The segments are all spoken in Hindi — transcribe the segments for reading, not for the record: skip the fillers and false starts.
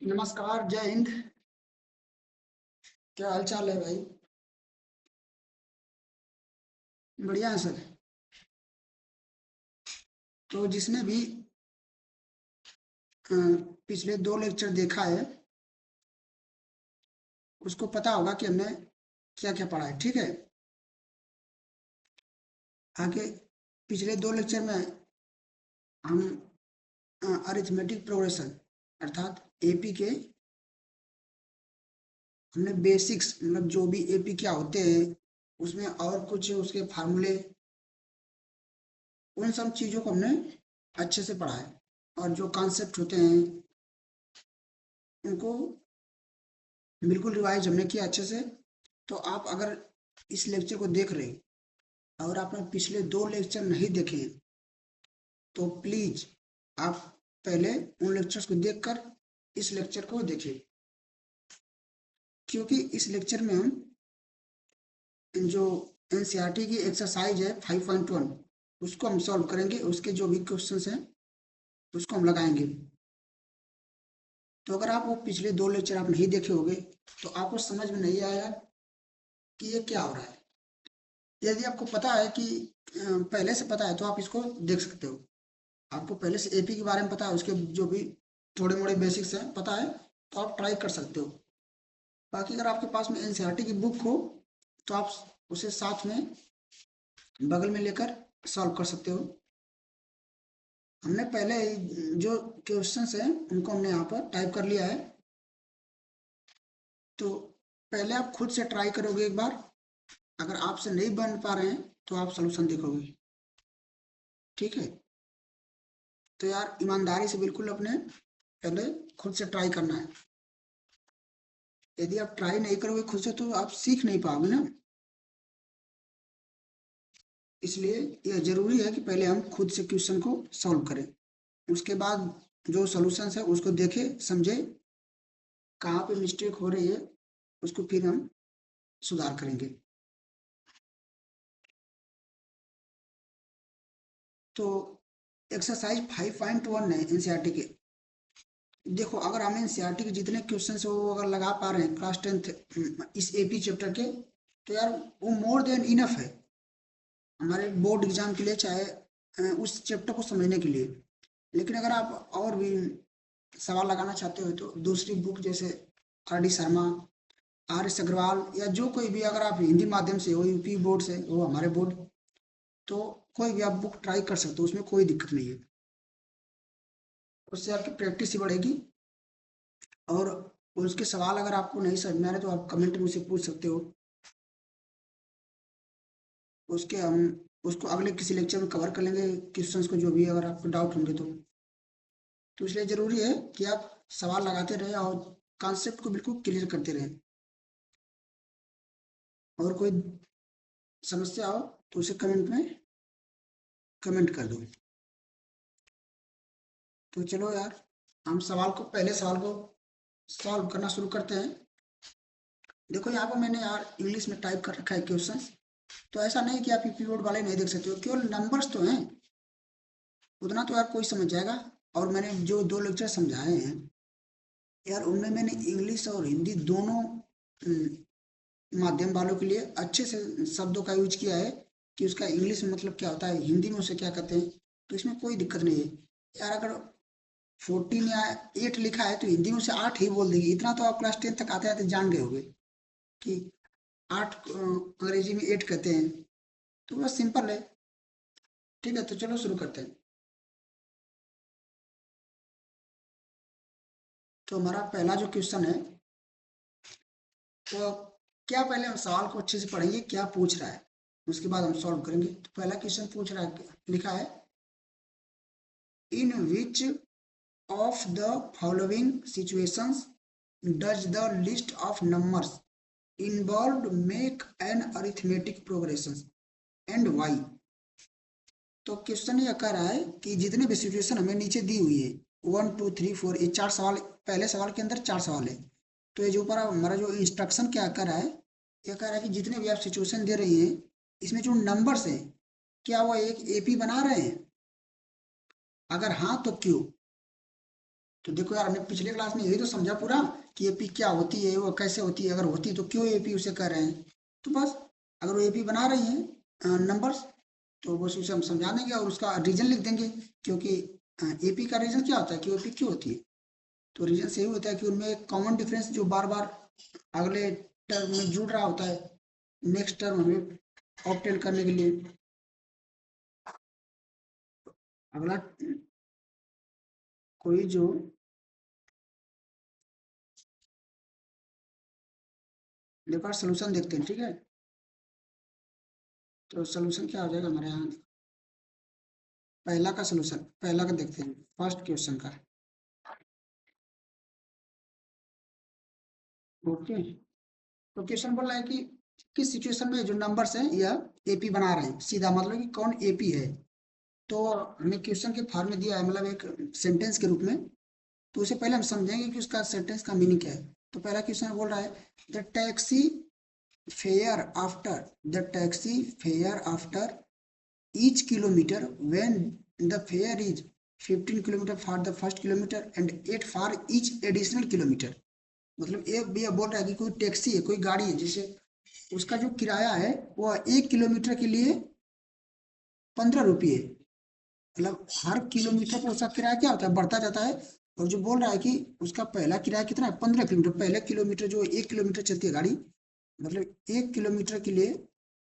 नमस्कार, जय हिंद। क्या हाल चाल है भाई? बढ़िया है सर। तो जिसने भी अ, पिछले दो लेक्चर देखा है उसको पता होगा कि हमने क्या क्या पढ़ा है। ठीक है। आगे पिछले दो लेक्चर में हम अरिथमेटिक प्रोग्रेशन अर्थात एपी के हमने बेसिक्स मतलब जो भी एपी क्या होते हैं उसमें और कुछ उसके फार्मूले उन सब चीज़ों को हमने अच्छे से पढ़ा है। और जो कॉन्सेप्ट होते हैं उनको बिल्कुल रिवाइज हमने किया अच्छे से। तो आप अगर इस लेक्चर को देख रहे हैं और आपने पिछले दो लेक्चर नहीं देखे हैं तो प्लीज आप पहले उन लेक्चर्स को देखकर इस लेक्चर को देखिए, क्योंकि इस लेक्चर में हम जो एनसीईआरटी की एक्सरसाइज है 5.1 उसको हम सॉल्व करेंगे। उसके जो भी क्वेश्चंस हैं उसको हम लगाएंगे। तो अगर आप वो पिछले दो लेक्चर आप नहीं देखे होंगे तो आपको समझ में नहीं आया कि ये क्या हो रहा है। यदि आपको पता है कि पहले से पता है तो आप इसको देख सकते हो। आपको पहले से एपी के बारे में पता है, उसके जो भी थोड़े मोड़े बेसिक्स हैं पता है तो आप ट्राई कर सकते हो। बाकी अगर आपके पास में एनसीईआरटी की बुक हो तो आप उसे साथ में बगल में लेकर सॉल्व कर सकते हो। हमने पहले ही जो क्वेश्चंस हैं उनको हमने यहाँ पर टाइप कर लिया है। तो पहले आप खुद से ट्राई करोगे एक बार। अगर आपसे नहीं बन पा रहे हैं तो आप सलूशन देखोगे। ठीक है। तो यार ईमानदारी से बिल्कुल अपने पहले खुद से ट्राई करना है। यदि आप ट्राई नहीं करोगे खुद से तो आप सीख नहीं पाओगे ना। इसलिए यह जरूरी है कि पहले हम खुद से क्वेश्चन को सॉल्व करें। उसके बाद जो सॉल्यूशंस है उसको देखें समझे कहाँ पे मिस्टेक हो रही है उसको फिर हम सुधार करेंगे। तो एक्सरसाइज 5.1 है एनसीईआरटी के। देखो अगर हम एनसीईआरटी के जितने क्वेश्चन है वो अगर लगा पा रहे हैं क्लास 10th इस एपी चैप्टर के तो यार वो मोर देन इनफ है हमारे बोर्ड एग्जाम के लिए, चाहे उस चैप्टर को समझने के लिए। लेकिन अगर आप और भी सवाल लगाना चाहते हो तो दूसरी बुक जैसे R D Sharma, R S Agarwal या जो कोई भी, अगर आप हिंदी माध्यम से हो यूपी बोर्ड से हो हमारे बोर्ड, तो कोई भी आप बुक ट्राई कर सकते हो, उसमें कोई दिक्कत नहीं है। उससे आपकी प्रैक्टिस ही बढ़ेगी। और उसके सवाल अगर आपको नहीं समझ में आ रहे तो आप कमेंट में मुझसे पूछ सकते हो। उसके हम उसको अगले किसी लेक्चर में कवर कर लेंगे क्वेश्चंस को, जो भी अगर आपको डाउट होंगे तो इसलिए ज़रूरी है कि आप सवाल लगाते रहें और कॉन्सेप्ट को बिल्कुल क्लियर करते रहें। और कोई समस्या हो तो उसे कमेंट में कमेंट कर दो। तो चलो यार हम पहले सवाल को सॉल्व करना शुरू करते हैं। देखो यहाँ पर मैंने यार इंग्लिश में टाइप कर रखा है क्वेश्चन। तो ऐसा नहीं कि आप यूपी बोर्ड वाले नहीं देख सकते हो, केवल नंबर्स तो हैं, उतना तो यार कोई समझ जाएगा। और मैंने जो दो लेक्चर समझाए हैं यार उनमें मैंने इंग्लिश और हिंदी दोनों माध्यम वालों के लिए अच्छे से शब्दों का यूज किया है कि उसका इंग्लिश में मतलब क्या होता है, हिंदी में उसे क्या कहते हैं। तो इसमें कोई दिक्कत नहीं है यार। अगर 14 या 8 लिखा है तो हिंदी में उसे 8 ही बोल देगी। इतना तो आप क्लास 10 तक आते आते जान गए होंगे कि 8 अंग्रेजी में 8 कहते हैं। तो बस सिंपल है। ठीक है, तो चलो शुरू करते हैं। तो हमारा पहला जो क्वेश्चन है तो क्या पहले हम सवाल को अच्छे से पढ़ेंगे क्या पूछ रहा है, उसके बाद हम सॉल्व करेंगे। तो पहला क्वेश्चन पूछ रहा है, लिखा है in which of the following situations does the list of numbers involve make an arithmetic progression and why. तो क्वेश्चन ये कह रहा है कि जितने भी सिचुएशन हमें नीचे दी हुई है 1 2 3 4, ये 4 सवाल, पहले सवाल के अंदर 4 सवाल है। तो ये जो ऊपर हमारा जो इंस्ट्रक्शन क्या कर रहा है, ये कह रहा है कि जितने भी आप सिचुएशन दे रही हैं इसमें जो नंबर्स हैं क्या वो एक एपी बना रहे हैं, अगर हाँ तो क्यों। तो देखो यार, हमने पिछले क्लास में यही तो समझा पूरा कि एपी क्या होती है, वो कैसे होती है, अगर होती है तो क्यों एपी उसे कर रहे हैं। तो बस, अगर वो एपी बना रही है नंबर्स, तो बस उसे हम समझा देंगे और उसका रीजन लिख देंगे। क्योंकि एपी का रीजन क्या होता है कि एपी क्यों होती है। तो रीजन से यही होता है कि उनमें एक कॉमन डिफरेंस जो बार बार अगले टर्म में जुड़ रहा होता है, नेक्स्ट टर्म हमें ऑप्टेन करने के लिए। अगला कोई जो देखो सोल्यूशन देखते हैं, ठीक है। तो सोल्यूशन क्या हो जाएगा हमारे यहाँ, पहला का सोल्यूशन, पहला का देखते हैं, फर्स्ट क्वेश्चन का। ओके, तो क्वेश्चन बोल रहा है कि किस सिचुएशन में जो नंबर्स हैं यह एपी बना रहे हैं, सीधा मतलब कि कौन एपी है। तो हमें क्वेश्चन के फॉर्म में दिया है, मतलब एक सेंटेंस के रूप में। तो उसे पहले हम समझेंगे कि उसका सेंटेंस का मीनिंग क्या है। तो पहला क्वेश्चन बोल रहा है, the taxi fare after the taxi fare after each kilometer when the fare is 15 kilometre for the first kilometre and 8 for each additional kilometre. मतलब ये भैया बोल रहा है कि कोई टैक्सी है, कोई गाड़ी है, जिसे उसका जो किराया है वो 1 किलोमीटर के लिए 15 रुपये। मतलब हर किलोमीटर पर उसका किराया क्या होता है, बढ़ता जाता है। और जो बोल रहा है कि उसका पहला किराया कितना है, 15 किलोमीटर। पहले किलोमीटर जो 1 किलोमीटर चलती है गाड़ी, मतलब 1 किलोमीटर के लिए,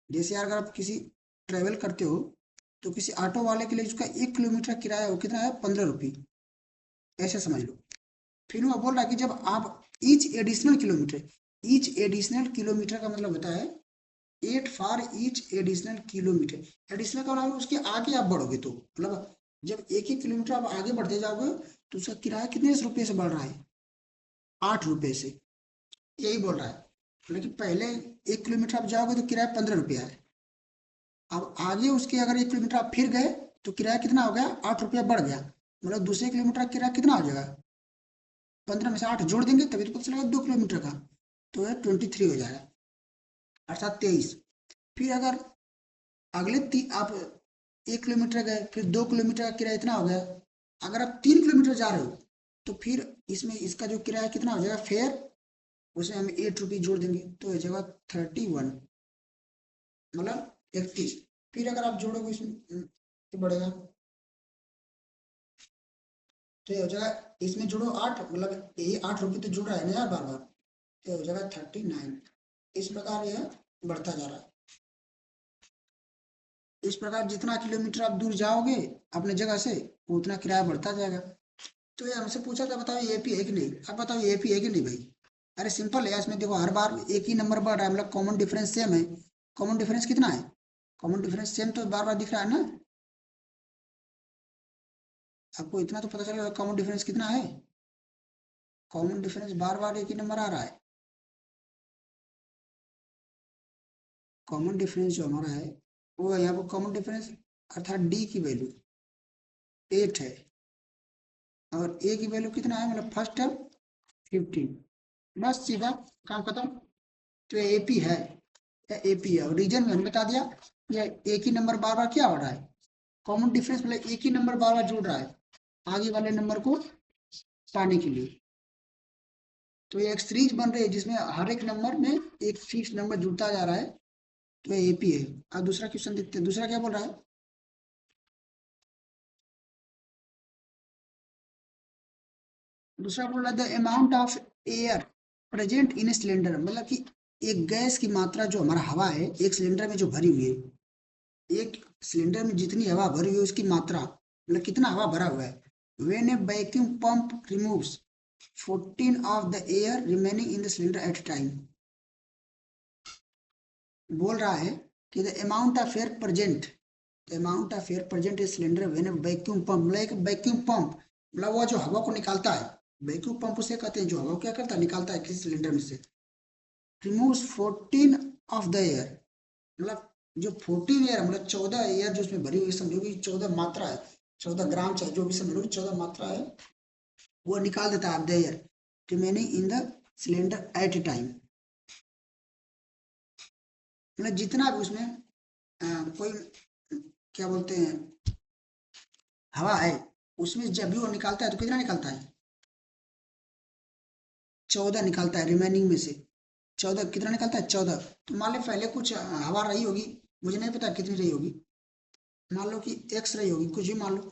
जैसे यार अगर आप किसी ट्रेवल करते हो, तो किसी ऑटो वाले के लिए उसका 1 किलोमीटर किराया वो कितना है, 15 रुपये, ऐसे समझ लो। फिर वो बोल रहा है कि जब आप ईच एडिशनल किलोमीटर का मतलब होता है 8 for each additional kilometre. Additional का मतलब उसके आगे आप बढ़ोगे, तो मतलब जब एक एक किलोमीटर आप आगे बढ़ते जाओगे, तो उसका किराया कितने रुपये से बढ़ रहा है, 8 रुपये से। यही बोल रहा है, मतलब कि पहले 1 किलोमीटर आप जाओगे तो किराया 15 रुपया है। अब आगे उसके अगर 1 किलोमीटर आप फिर गए, तो किराया कितना हो गया, 8 रुपया बढ़ गया। मतलब दूसरे किलोमीटर का किराया कितना हो जाएगा, 15 में से 8 जोड़ देंगे तभी तो पता चलेगा 2 किलोमीटर का। तो ये 23 हो जाएगा, अर्थात 23। फिर अगर आप 1 किलोमीटर गए, फिर 2 किलोमीटर का किराया इतना हो गया। अगर आप 3 किलोमीटर जा रहे हो, तो फिर इसमें इसका जो किराया कितना हो जाएगा फेयर, उसमें हम 8 रुपये जोड़ देंगे, तो हो जाएगा 31, मतलब 31। फिर अगर आप जोड़ोगे इसमें तो बढ़ेगा, तो ये हो जाएगा, इसमें जोड़ो 8, मतलब ये 8 रुपये तो जुड़ रहा है ना यार बार बार, तो हो जाएगा 39। इस प्रकार यह बढ़ता जा रहा है। इस प्रकार जितना किलोमीटर आप दूर जाओगे अपने जगह से, उतना किराया बढ़ता जाएगा। तो ये हमसे पूछा था, बताओ ये एपी है कि नहीं। अब बताओ ये एपी है कि नहीं भाई। अरे सिंपल है, इसमें देखो हर बार एक ही नंबर बढ़ रहा है, मतलब कॉमन डिफरेंस सेम है। कॉमन डिफरेंस कितना है, कॉमन डिफरेंस सेम तो बार बार दिख रहा है ना। आपको इतना तो पता चलेगा कॉमन डिफरेंस कितना है। कॉमन डिफरेंस बार बार एक ही नंबर आ रहा है। कॉमन डिफरेंस जो हमारा है, वो है यहाँ पर कॉमन डिफरेंस, अर्थात डी की वैल्यू 8 है, और ए की वैल्यू कितना है, मतलब फर्स्ट टर्म 15। बस सीधा काम खत्म। तो ये एपी है, या एपी है। और रीजन में हमने बता दिया, ये एक ही नंबर बार बार क्या हो रहा है, कॉमन डिफरेंस, मतलब एक ही नंबर बार बार जुड़ रहा है आगे वाले नंबर को पाने के लिए। तो ये एक सीरीज बन रही है जिसमें हर एक नंबर में एक फिक्स नंबर जुड़ता जा रहा है। तो ये एपी है। अब दूसरा क्वेश्चन देखते हैं, दूसरा क्या बोल रहा है। दूसरा बोल रहा है the amount of air present in cylinder, मतलब कि एक गैस की मात्रा जो हमारा हवा है एक सिलेंडर में जो भरी हुई है, एक सिलेंडर में जितनी हवा भरी हुई है उसकी मात्रा, मतलब कितना हवा भरा हुआ है। When A vacuum pump removes 14 of the air remaining in the cylinder at time. बोल रहा है कि the amount of air present, the amount of air present is cylinder when A vacuum pump, मतलब एक वैक्यूम पंप, मतलब वो जो हवा को निकालता है, वैक्यूम पंप उसे कहते हैं जो हवा को क्या करता है, निकालता है किसी सिलेंडर में से। रिमूव्स 14 ऑफ द एयर, मतलब जो 14 एयर, मतलब 14 एयर जो उसमें भरी हुई, समझो कि 14 मात्रा है, 14 ग्राम चाहे जो भी समझ लो, 14 मात्रा है, वो निकाल देता है of the air remaining in the cylinder eight A time. मतलब जितना भी उसमें कोई क्या बोलते हैं हवा है, उसमें जब भी वो निकालता है तो कितना निकालता है, 14 निकालता है रिमेनिंग में से। 14 कितना निकालता है? 14। तो मान लो पहले कुछ हवा रही होगी, मुझे नहीं पता कितनी रही होगी, मान लो कि एक्स रही होगी, कुछ भी मान लो।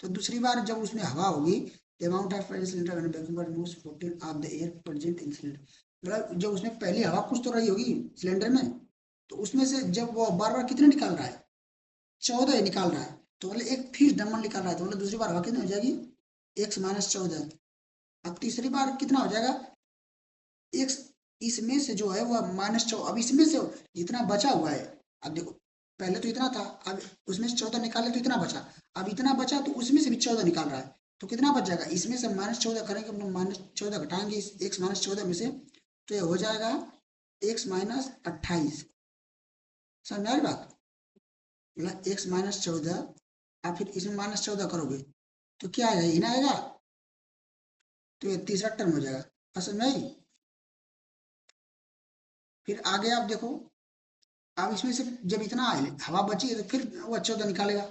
तो दूसरी बार जब उसमें हवा होगी, the amount of cylinder when vacuum removes 14 of the air present in cylinder, मतलब जब उसमें पहली हवा कुछ तो रही होगी सिलेंडर में, तो उसमें से जब वो बार बार कितने निकाल रहा है? 14 निकाल रहा है। तो मतलब एक फिक्स नंबर निकाल रहा है, तो मतलब दूसरी बार हवा कितनी हो जाएगी? X minus 14। अब तीसरी बार कितना हो जाएगा? एक्स, इसमें से जो है वह -14, अब इसमें से जितना बचा हुआ है, अब देखो पहले तो इतना था, अब उसमें से 14 निकाले तो इतना बचा, अब इतना बचा तो उसमें से भी 14 निकाल रहा है, तो कितना बच जाएगा? इसमें से -14 करेंगे, हम लोग -14 घटाएंगे इस एक्स -14 में से, तो ये हो जाएगा एक्स माइनस 28। समझ में आ रही बात? मतलब एक्स -14, आप फिर इसमें -14 करोगे तो क्या आएगा? ये ना आएगा, तो ये तीसरा टर्म हो जाएगा। समझ में आई? फिर आगे आप देखो, अब इसमें से जब इतना हवा बची है तो फिर वो 14 निकालेगा,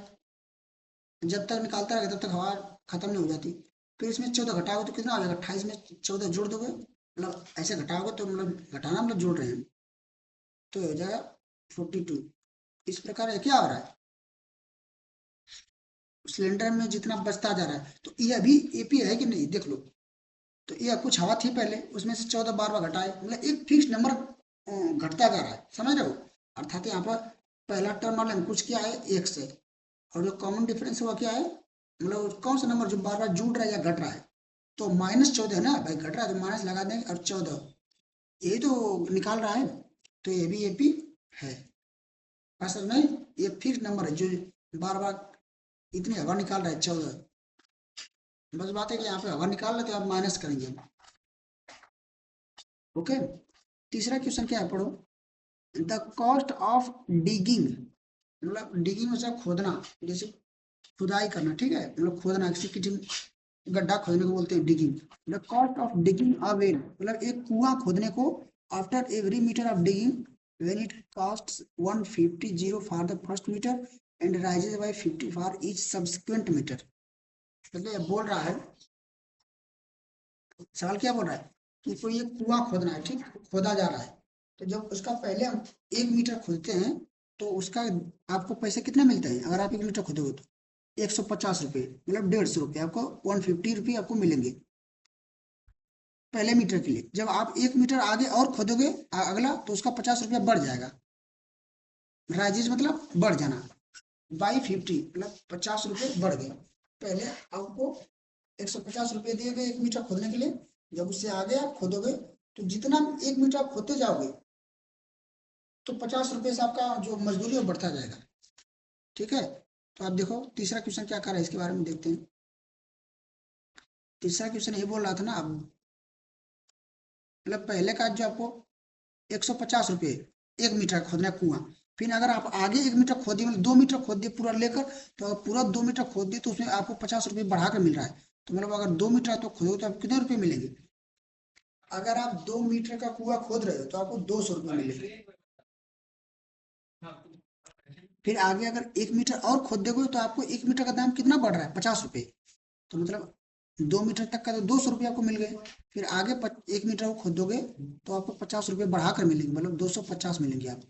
जब तक निकालता रहेगा तब तक हवा खत्म नहीं हो जाती। फिर इसमें 14 घटाओगे तो कितना आ जाएगा? 28 में 14 जोड़ दोगे, मतलब ऐसे घटाओगे तो मतलब घटाना मतलब जोड़ रहे हैं, तो हो जाएगा 42। इस प्रकार ये क्या हो रहा है? सिलेंडर में जितना बचता जा रहा है, तो ये अभी एपी है कि नहीं देख लो। तो ये कुछ हवा थी पहले, उसमें से 14 बार बार घटाए, मतलब एक फिक्स नंबर घटता जा रहा है, समझ रहे हो? अर्थात यहाँ पर पहला टर्म वाले में कुछ क्या है? एक्स है, और जो कॉमन डिफरेंस हुआ क्या है? मतलब कौन सा नंबर जो बार बार जुड़ रहा है या घट रहा है? तो -14 है ना भाई, घट रहा है तो माइनस लगा देंगे, और 14 यही तो निकाल रहा है, तो ये भी एपी है। असल में ये फिक्स नंबर है जो बार बार इतनी हवा निकाल रहा है, 14। बस बात है कि यहाँ पे हवा निकाल लेते हैं, आप माइनस करेंगे। ओके, तीसरा क्वेश्चन क्या है, पढ़ो। द कॉस्ट ऑफ डिगिंग, मतलब डिगिंग मतलब खोदना, जैसे खुदाई करना, ठीक है, मतलब खोदना, किसी गड्ढा खोदने को बोलते हैं digging. The cost of digging a well, मतलब एक कुआं खोदने को, after every metre of digging when it costs 150 for the first metre and rises by 50 for each subsequent metre. मतलब ये बोल रहा है, सवाल क्या बोल रहा है कि कोई एक कुआं खोदना है, ठीक, खोदा जा रहा है, तो जब उसका पहले हम 1 मीटर खोदते हैं, तो उसका आपको पैसे कितने मिलते हैं? अगर आप 1 मीटर खोदोगे तो 150 रुपये, मतलब 150 रुपये आपको, 150 रुपये आपको मिलेंगे पहले मीटर के लिए। जब आप 1 मीटर आगे और खोदोगे अगला, तो उसका 50 रुपया बढ़ जाएगा। राइजेज मतलब बढ़ जाना, बाई 50 मतलब 50 रुपये बढ़ गए। पहले आपको 150 रुपये दिए गए 1 मीटर खोदने के लिए, जब उससे आगे आप खोदोगे तो जितना 1 मीटर आप खोदते जाओगे, तो 50 रुपये से आपका जो मजदूरी है वो बढ़ता जाएगा। ठीक है, तो आप देखो तीसरा क्वेश्चन क्या कर रहा है, इसके बारे में देखते हैं। तीसरा क्वेश्चन ये बोल रहा था ना, अब मतलब पहले का जो आपको 150 रुपये 1 मीटर खोदना है कुआं, फिर अगर आप आगे 1 मीटर खोद दिए, मतलब 2 मीटर खोद दिए पूरा लेकर, तो अगर पूरा 2 मीटर खोद दिए तो उसमें आपको 50 रुपये बढ़ाकर मिल रहा है। तो मतलब अगर 2 मीटर तो खोदोगे तो आपको कितने रुपये मिलेंगे? अगर आप 2 मीटर का कुआं खोद रहे हो तो आपको 200 रुपये मिलेंगे। फिर आगे अगर 1 मीटर और खोद दोगे तो आपको 1 मीटर का दाम कितना बढ़ रहा है? 50 रुपये। तो मतलब 2 मीटर तक का तो 200 रुपये आपको मिल गए। फिर आगे 1 मीटर को खोदोगे तो आपको 50 रुपये बढ़ाकर मिलेंगे, मतलब 250 मिलेंगे आप।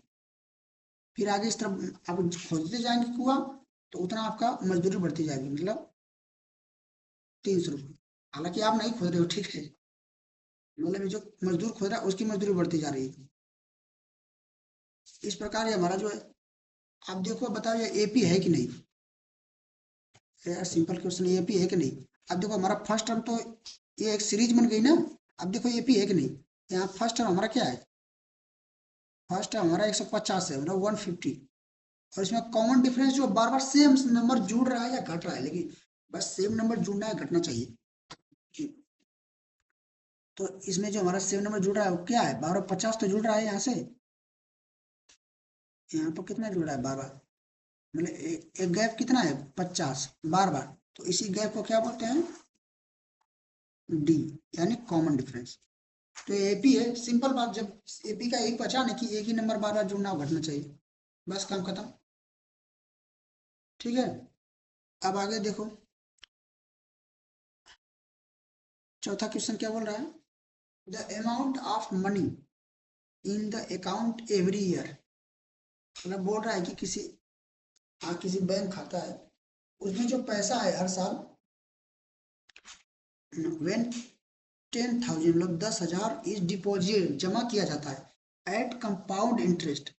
फिर आगे इस तरफ आप खोदते जाएंगे कुआं, तो उतना आपका मजदूरी बढ़ती जाएगी, मतलब 300 रुपये। हालांकि आप नहीं खोद रहे हो, ठीक है, मतलब ये जो मजदूर खोद रहा है उसकी मजदूरी बढ़ती जा रही है। इस प्रकार ये हमारा जो है, आप देखो बताओ ये एपी है कि नहीं? यार सिंपल क्वेश्चन, एपी है कि नहीं? अब देखो हमारा फर्स्ट टर्म तो ये एक सीरीज बन गई ना। अब देखो एपी है कि नहीं? यहाँ फर्स्ट टर्म हमारा क्या है? फर्स्ट टर्म हमारा 150 है, मतलब 150। और इसमें कॉमन डिफरेंस जो बार बार सेम नंबर जुड़ रहा है या घट रहा है, लेकिन बस सेम नंबर जुड़ना है, घटना चाहिए। तो इसमें जो हमारा सेम नंबर जुड़ रहा है वो क्या है? 1250 तो जुड़ रहा है यहाँ से, यहाँ पर कितना जुड़ रहा है? 12। मतलब एक गैप कितना है? 50 बार बार। तो इसी गैप को क्या बोलते हैं? डी, यानी कॉमन डिफरेंस। तो एपी है, सिंपल बात, जब एपी का एक बचा नहीं कि एक ही नंबर बार बार जुड़ना और घटना चाहिए, बस काम खत्म। ठीक है, अब आगे देखो, चौथा क्वेश्चन क्या बोल रहा है। The amount of money in the account every year, मतलब बोल रहा है कि किसी बैंक खाता है, उसमें जो पैसा है हर साल, व्हेन 10,000 मतलब 10,000 इज डिपॉजिट जमा किया जाता है eight compound interest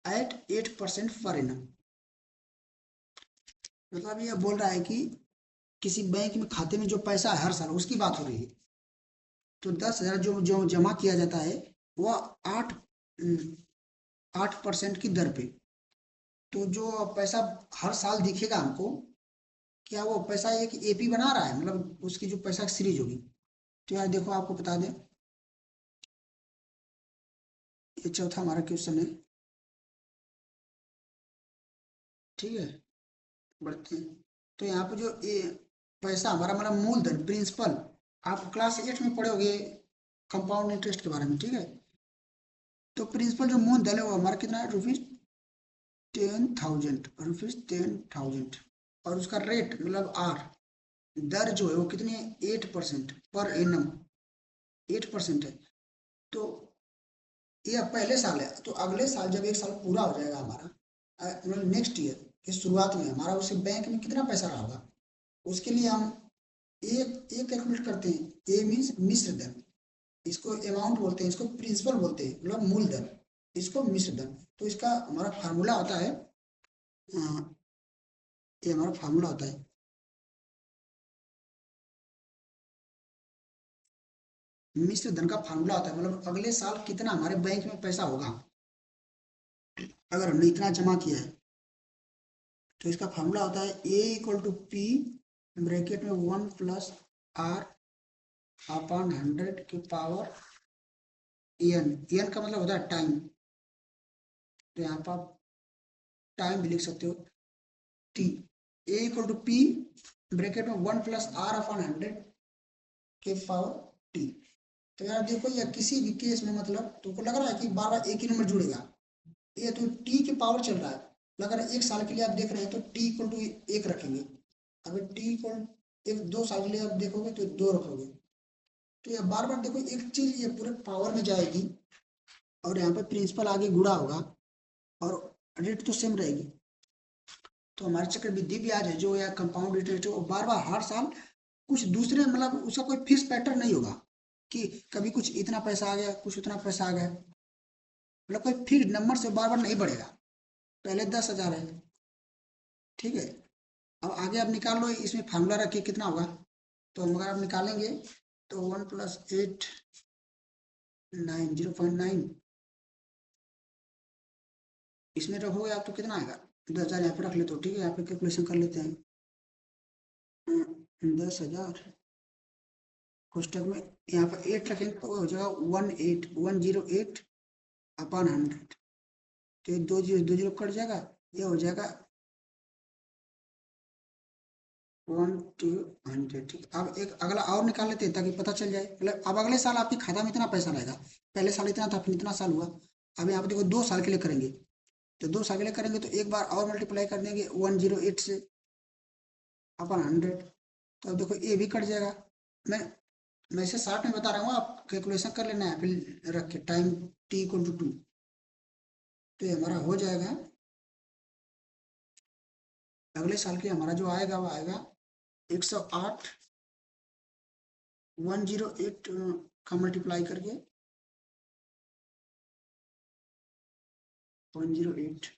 eight 8% per annum. मतलब ये बोल रहा है कि किसी बैंक में खाते में जो पैसा है हर साल उसकी बात हो रही है, तो 10,000 जो जो जमा किया जाता है वह 8% की दर पे। तो जो पैसा हर साल दिखेगा हमको, क्या वो पैसा एक एपी बना रहा है, मतलब उसकी जो पैसा की सीरीज होगी। तो यार देखो आपको बता दें, ये चौथा हमारा क्वेश्चन है। ठीक है, बढ़ते हैं। तो यहाँ पे जो ये पैसा हमारा मतलब मूलधन प्रिंसिपल, आप क्लास 8 में पढ़े होगे कंपाउंड इंटरेस्ट के बारे में। ठीक है, तो प्रिंसिपल जो मूलधन है वो हमारा कितना है, रुपीज 10,000 और उसका रेट मतलब आर, दर जो है वो कितनी है, 8% पर एनम, 8% है। तो ये पहले साल है, तो अगले साल जब एक साल पूरा हो जाएगा हमारा, मतलब नेक्स्ट ईयर की शुरुआत में हमारा उस बैंक में कितना पैसा रहा होगा, उसके लिए हम एक एक कैलकुलेट करते हैं। ए मीन्स मिश्र धन, इसको अमाउंट बोलते हैं, इसको प्रिंसिपल बोलते हैं मतलब मूलधन, इसको मिश्र धन। तो इसका हमारा फार्मूला होता है, ये हमारा फार्मूला होता है, मिश्र धन का फार्मूला होता है मतलब अगले साल कितना हमारे बैंक में पैसा होगा अगर हमने इतना जमा किया है। तो इसका फार्मूला होता है ए इक्वल टू पी ब्रैकेट में 1 + r अपॉन 100 की पावर एन, एन का मतलब होता है टाइम। तो यहाँ पर आप टाइम भी लिख सकते हो, T. A equal to P bracket में 1 + r अपॉन 100 के पावर टी। तो यार देखो, या किसी भी केस में मतलब तुमको लग रहा है कि बार बार एक ही नंबर जुड़ेगा, ये तो टी के पावर चल रहा है। अगर एक साल के लिए आप देख रहे हैं तो टी इक्वल टू एक रखेंगे, अगर टी इक्वल एक 2 साल के लिए आप देखोगे तो 2 रखोगे। तो ये बार बार देखो, एक चीज ये पूरे पावर में जाएगी और यहाँ पे प्रिंसिपल आगे गुणा होगा और रेट तो सेम रहेगी। तो हमारे चक्रवृद्धि ब्याज है जो, या कंपाउंड इंटरेस्ट है, वो बार बार हर साल कुछ दूसरे मतलब उसका कोई फिक्स पैटर्न नहीं होगा कि कभी कुछ इतना पैसा आ गया कुछ उतना पैसा आ गया, मतलब कोई फिक्स नंबर से बार बार नहीं बढ़ेगा। पहले 10,000 है, ठीक है। अब आगे आप निकाल लो, इसमें फार्मूला रखिए कितना होगा। तो हम अगर आप निकालेंगे तो 1 + 8 9 0.9, इसमें रखोगे आप तो कितना आएगा, 10,000 यहाँ पे रख लेते हो। ठीक है, यहाँ पे कैलकुलेशन कर लेते हैं। 10,000 कोष्टक में यहाँ पर 8 रखेंगे तो हो जाएगा 10108 अपॉन 100। तो ये 2 जीरो कट जाएगा, ये हो जाएगा 1 to 100। ठीक, अब एक अगला और निकाल लेते हैं ताकि पता चल जाए। मतलब अब अगले साल आपके खाता में इतना पैसा रहेगा, पहले साल इतना था फिर इतना साल हुआ। अब यहाँ पे देखो 2 साल के लिए करेंगे, तो 2 साल के लिए करेंगे तो एक बार और मल्टीप्लाई कर देंगे 108 से अपॉन 100। तो अब देखो ये भी कट जाएगा। मैं मैं इसे शॉर्ट में बता रहा हूँ, आप कैलकुलेशन कर लेना है फिर रख के टाइम टी इक्वल टू 2। तो ये हमारा हो जाएगा, अगले साल के हमारा जो आएगा वो आएगा 108, 108 का मल्टीप्लाई करके 108।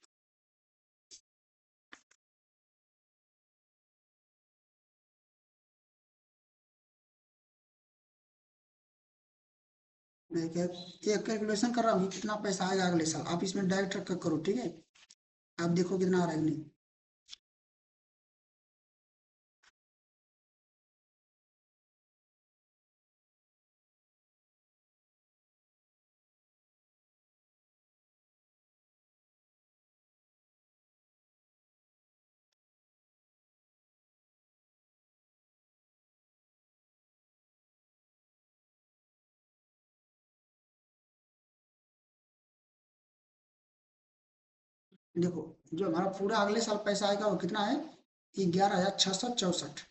मैं क्या ये कैलकुलेशन कर रहा हूँ कि कितना पैसा आएगा अगले साल, आप इसमें डायरेक्ट रख कर करो। ठीक है, आप देखो कितना आ रहा है कि नहीं। देखो, जो हमारा पूरा अगले साल पैसा आएगा वो कितना है, 11,664।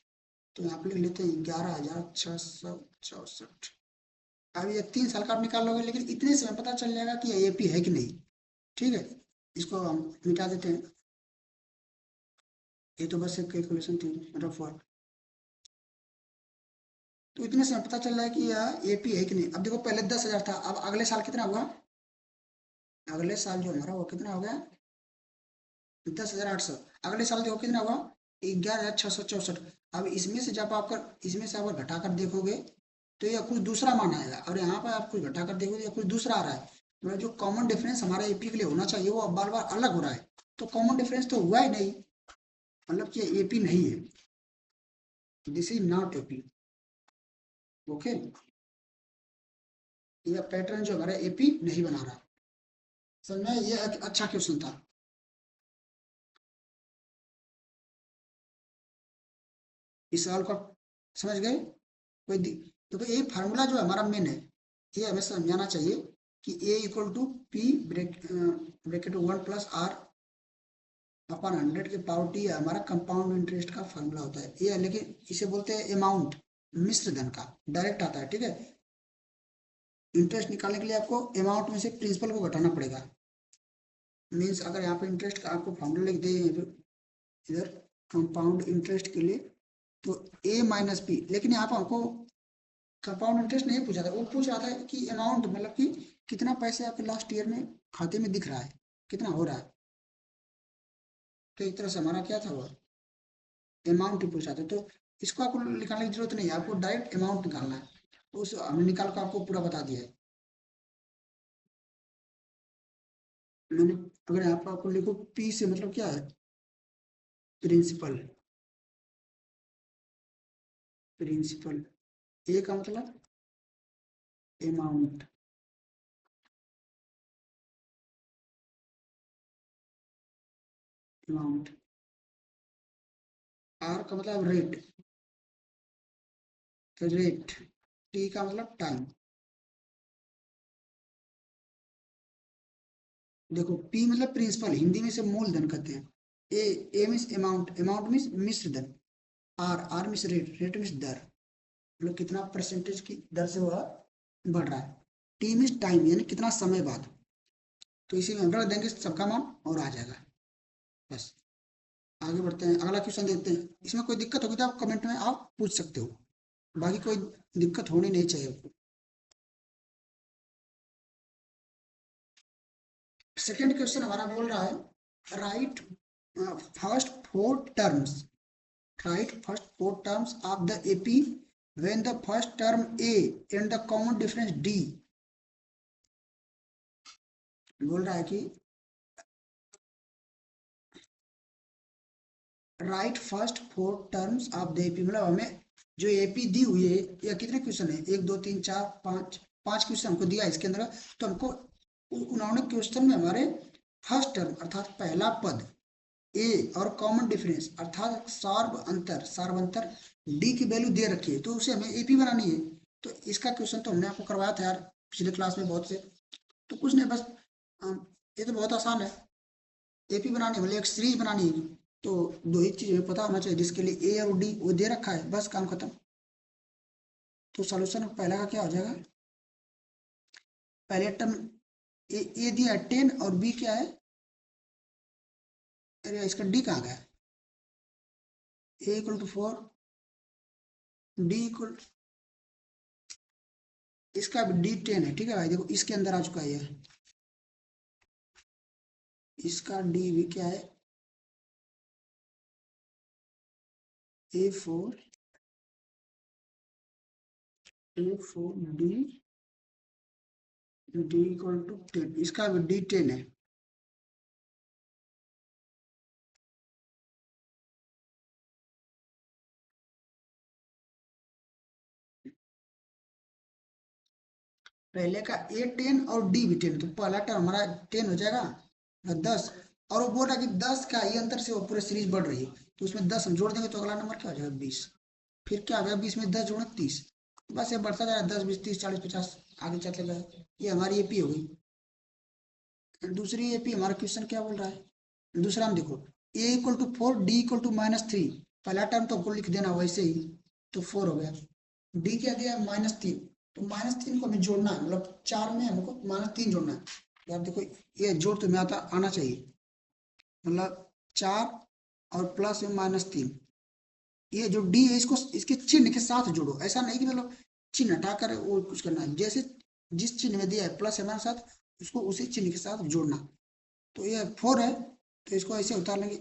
तो यहाँ पे लिख लेते हैं 11,664। अब ये 3 साल का आप निकाल लोगे, लेकिन इतने से पता चल जाएगा कि ये एपी है कि नहीं। ठीक है, इसको हम मिटा देते हैं। ये तो बस एक कैलकुलेशन थी, मतलब फॉर। तो इतने से पता चल रहा है कि यह एपी है कि नहीं। अब देखो पहले 10,000 था, अब अगले साल कितना हुआ? अगले साल जो हमारा वो कितना हो गया? 10,800। अगले साल देखो कितना हुआ? 11,664। अब इसमें से जब आप इसमें से अगर घटा कर देखोगे तो यह कुछ दूसरा मान आएगा, और यहाँ पर आप कुछ घटा कर देखोगे यह कुछ दूसरा आ रहा है। मतलब जो कॉमन डिफरेंस हमारे एपी के लिए होना चाहिए वो अब बार बार अलग हो रहा है। तो कॉमन डिफरेंस तो हुआ ही नहीं, मतलब कि एपी नहीं है। This is not AP. Okay, यह पैटर्न जो हमारा एपी नहीं बना रहा। समझ में? ये एक अच्छा क्वेश्चन था। इस सवाल को आप समझ गए? तो भाई ये फार्मूला जो हमारा मेन है, ये हमें समझाना चाहिए कि a equal to P bracket 1 + r अपन 100 के पावर टी हमारा कंपाउंड इंटरेस्ट का फार्मूला होता है ये, लेकिन इसे बोलते हैं अमाउंट, मिश्र धन का डायरेक्ट आता है। ठीक है, इंटरेस्ट निकालने के लिए आपको अमाउंट में से प्रिंसिपल को घटाना पड़ेगा। मीन्स अगर यहाँ पे इंटरेस्ट का आपको फॉर्मूला लिख दे इधर कंपाउंड इंटरेस्ट के लिए, तो ए माइनस पी, लेकिन यहाँ पर हमको कंपाउंड इंटरेस्ट नहीं पूछा था, वो पूछ रहा था कि अमाउंट, मतलब कि कितना पैसे आपके लास्ट ईयर में खाते में दिख रहा है, कितना हो रहा है। तो एक तरह से हमारा क्या था वो अमाउंट ही पूछा था। तो इसको आपको निकालने की जरूरत नहीं है, आपको डायरेक्ट अमाउंट निकालना है। तो उस हमने निकाल कर आपको पूरा बता दिया है मैंने। अगर यहाँ पर आपको लिखो पी से मतलब क्या है? प्रिंसिपल। प्रिंसिपल। ए का मतलब अमाउंट। अमाउंट। आर का मतलब रेट। रेट। टी का मतलब टाइम। देखो पी मतलब प्रिंसिपल, हिंदी में से मूलधन कहते हैं। A means amount, amount means मिश्र धन। R means rate, rate means दर, मतलब कितना परसेंटेज की दर से वह बढ़ रहा है। टी मीन्स टाइम, यानी कितना समय बाद। तो इसी में हम रख देंगे सबका मान और आ जाएगा। बस आगे बढ़ते हैं, अगला क्वेश्चन देखते हैं। इसमें कोई दिक्कत होगी तो आप कमेंट में आप पूछ सकते हो, बाकी कोई दिक्कत होनी नहीं चाहिए। सेकंड क्वेश्चन हमारा बोल रहा है right first four terms, right first four terms of the AP when the first term a and the common difference d। बोल रहा है कि right first four terms of the AP, मतलब हमें जो एपी दी हुई है, या कितने क्वेश्चन है, 1 2 3 4 5, 5 क्वेश्चन हमको दिया है इसके अंदर। तो हमको उन्होंने क्वेश्चन में हमारे फर्स्ट टर्म अर्थात पहला पद ए और कॉमन डिफरेंस अर्थात सार्व अंतर डी की वैल्यू दे रखी है, तो उसे हमें एपी बनानी है। तो इसका क्वेश्चन तो हमने आपको करवाया था यार पिछले क्लास में बहुत से। तो कुछ नहीं, बस ये तो बहुत आसान है। एपी बनानी है मतलब एक सीरीज बनानी है। तो दो ही चीज हमें पता होना चाहिए, जिसके लिए ए और डी वो दे रखा है, बस काम खत्म। तो सोल्यूशन पहला का क्या हो जाएगा? पहले टर्म ए दिया 10 और बी क्या है? अरे इसका डी कहाँ गया? ए इक्वल टू 4, डी इक्वल, इसका भी डी 10 है। ठीक है भाई, देखो इसके अंदर आ चुका है ये, इसका डी भी क्या है? A4, D, D equal to 10, इसका भी डी 10 है। पहले का A10 और डी भी 10, तो पहला टर्म हमारा 10 हो जाएगा 10। और वो बोल रहा है कि 10 का ये अंतर से वो पूरी सीरीज बढ़ रही है, तो उसमें 10 हम जोड़ देंगे तो अगला नंबर क्या हो जाएगा? 20। फिर क्या हो गया? 20 में 10 जोड़े 30। बस ये बढ़ता जा रहा है, 10 20 30 40 50 आगे चलते गए। ये हमारी एपी हो गई। दूसरी एपी हमारा क्वेश्चन क्या बोल रहा है? दूसरा हम देखो a equal to 4, d equal to -3। पहला टर्म तो हमको लिख देना वैसे ही, तो 4 हो गया। डी क्या दिया? -3। तो -3 को हमें जोड़ना है, मतलब 4 में हमको -3 जोड़ना है। यार देखो ये जोड़ तो मैं आना चाहिए, मतलब 4 और प्लस में -3, ये जो डी है इसको इसके चिन्ह के साथ जोड़ो। ऐसा नहीं कि मतलब चिन्ह हटा कर वो कुछ करना है, जैसे जिस चिन्ह में दिया है प्लस हमारे साथ, उसको उसी चिन्ह के साथ जोड़ना। तो ये 4 है, तो इसको ऐसे उतार लेंगे।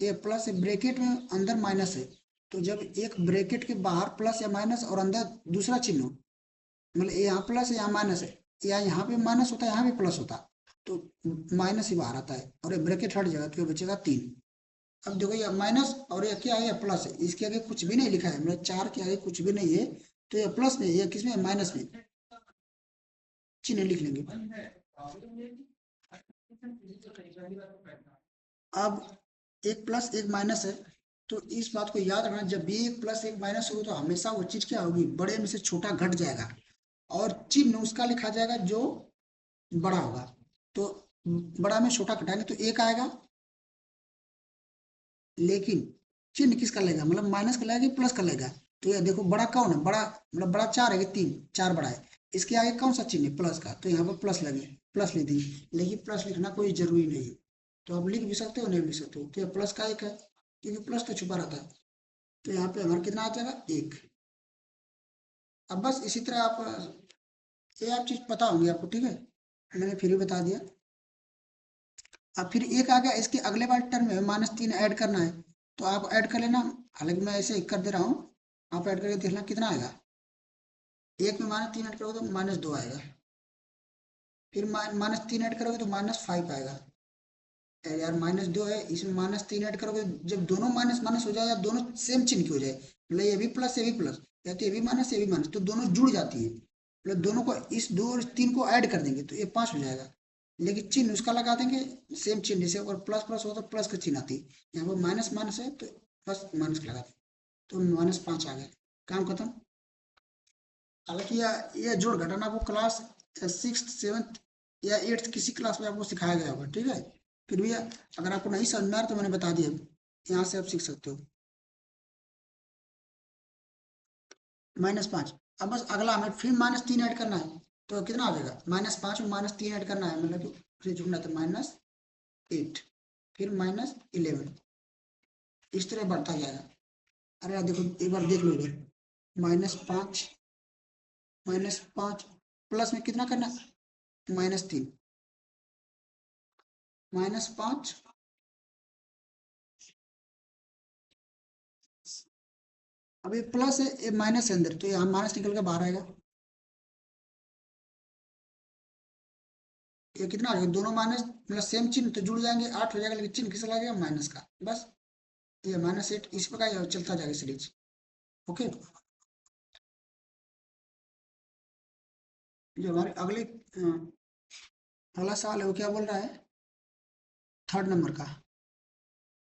ये प्लस है, ब्रैकेट में अंदर माइनस है, तो जब एक ब्रैकेट के बाहर प्लस या माइनस और अंदर दूसरा चिन्ह हो, मतलब यहाँ प्लस है यहाँ माइनस है, या यहाँ पे माइनस होता है यहाँ पे प्लस होता है, तो माइनस ही बाहर आता है और ये ब्रैकेट हट जाएगा, तो ये बचेगा 3। अब देखो ये माइनस और ये क्या है, ये प्लस है, इसके आगे कुछ भी नहीं लिखा है, मतलब 4 के आगे कुछ भी नहीं है, तो ये प्लस में, ये किसमें, माइनस में, चिन्ह लिख लेंगे। अब एक प्लस एक माइनस है, तो इस बात को याद रखना, जब भी एक प्लस एक माइनस होगा तो हमेशा वो चीज क्या होगी, बड़े में से छोटा घट जाएगा और चिन्ह उसका लिखा जाएगा जो बड़ा होगा। तो बड़ा में छोटा घटाएंगे तो एक आएगा, लेकिन चिन्ह किसका लगेगा, मतलब माइनस का लगेगा कि प्लस का लगेगा। तो ये देखो बड़ा कौन है, बड़ा मतलब बड़ा 4 है कि 3, 4 बड़ा है, इसके आगे कौन सा चिन्ह है, प्लस का, तो यहाँ पर प्लस लगे, प्लस लिख देंगे, लेकिन प्लस लिखना कोई जरूरी नहीं है, तो आप लिख भी सकते हो नहीं लिख सकते हो, तो ये प्लस का एक है, क्योंकि प्लस तो छुपा रहता है। तो यहाँ पे हमारा कितना आ जाएगा, एक। अब बस इसी तरह आप ये आप चीज पता होंगी आपको, ठीक है, मैंने फिर भी बता दिया। अब फिर एक आ गया, इसके अगले वाले टर्म में -3 ऐड करना है, तो आप ऐड कर लेना, हालांकि मैं ऐसे ही कर दे रहा हूँ, आप ऐड करके देखना कितना आएगा। एक में -3 ऐड करोगे तो -2 आएगा, फिर -3 ऐड करोगे तो -5 आएगा। अरे यार -2 है, इसमें -3 ऐड करोगे, जब दोनों माइनस माइनस हो जाए या दोनों सेम चिन्ह की हो जाए, मतलब ये भी प्लस ये भी प्लस, या तो ये भी माइनस ये भी माइनस, तो दोनों जुड़ जाती है, मतलब दोनों को, इस 2 और 3 को ऐड कर देंगे तो ये 5 हो जाएगा, लेकिन चिन्ह उसका लगा देंगे सेम चिन्ह, जैसे अगर प्लस प्लस हो तो प्लस का चिन्ह आती है, यहाँ पर माइनस माइनस है तो बस माइनस लगा दें, तो -5 आ गया, काम खत्म। हालांकि ये जोड़ घटाना आपको क्लास 6th 7th या 8th किसी क्लास में आपको सिखाया गया होगा, ठीक है, फिर भी अगर आपको नहीं समझ में आ रहा तो मैंने बता दिया, यहाँ से आप सीख सकते हो। -5, अब बस अगला हमें फिर -3 ऐड करना है, तो कितना आ जाएगा, -5 में -3 ऐड करना है, मतलब कि फिर जुड़ना था -8, फिर -11, इस तरह बढ़ता जाएगा। अरे यार देखो एक बार देख लो इधर, -5, -5 प्लस में कितना करना, -3, -5, अब ये प्लस है ये माइनस है अंदर, तो यहाँ माइनस निकल के बाहर आएगा, ये कितना आ जाएगा, दोनों माइनस मतलब सेम चिन्ह तो जुड़ जाएंगे, 8 हो जाएगा, लेकिन चिन्ह किसका लगेगा, माइनस का, बस ये -8 इस प्रकार चलता जाएगा सीरीज। ओके, जो हमारे अगले अगला सवाल है वो क्या बोल रहा है, 3rd नंबर का,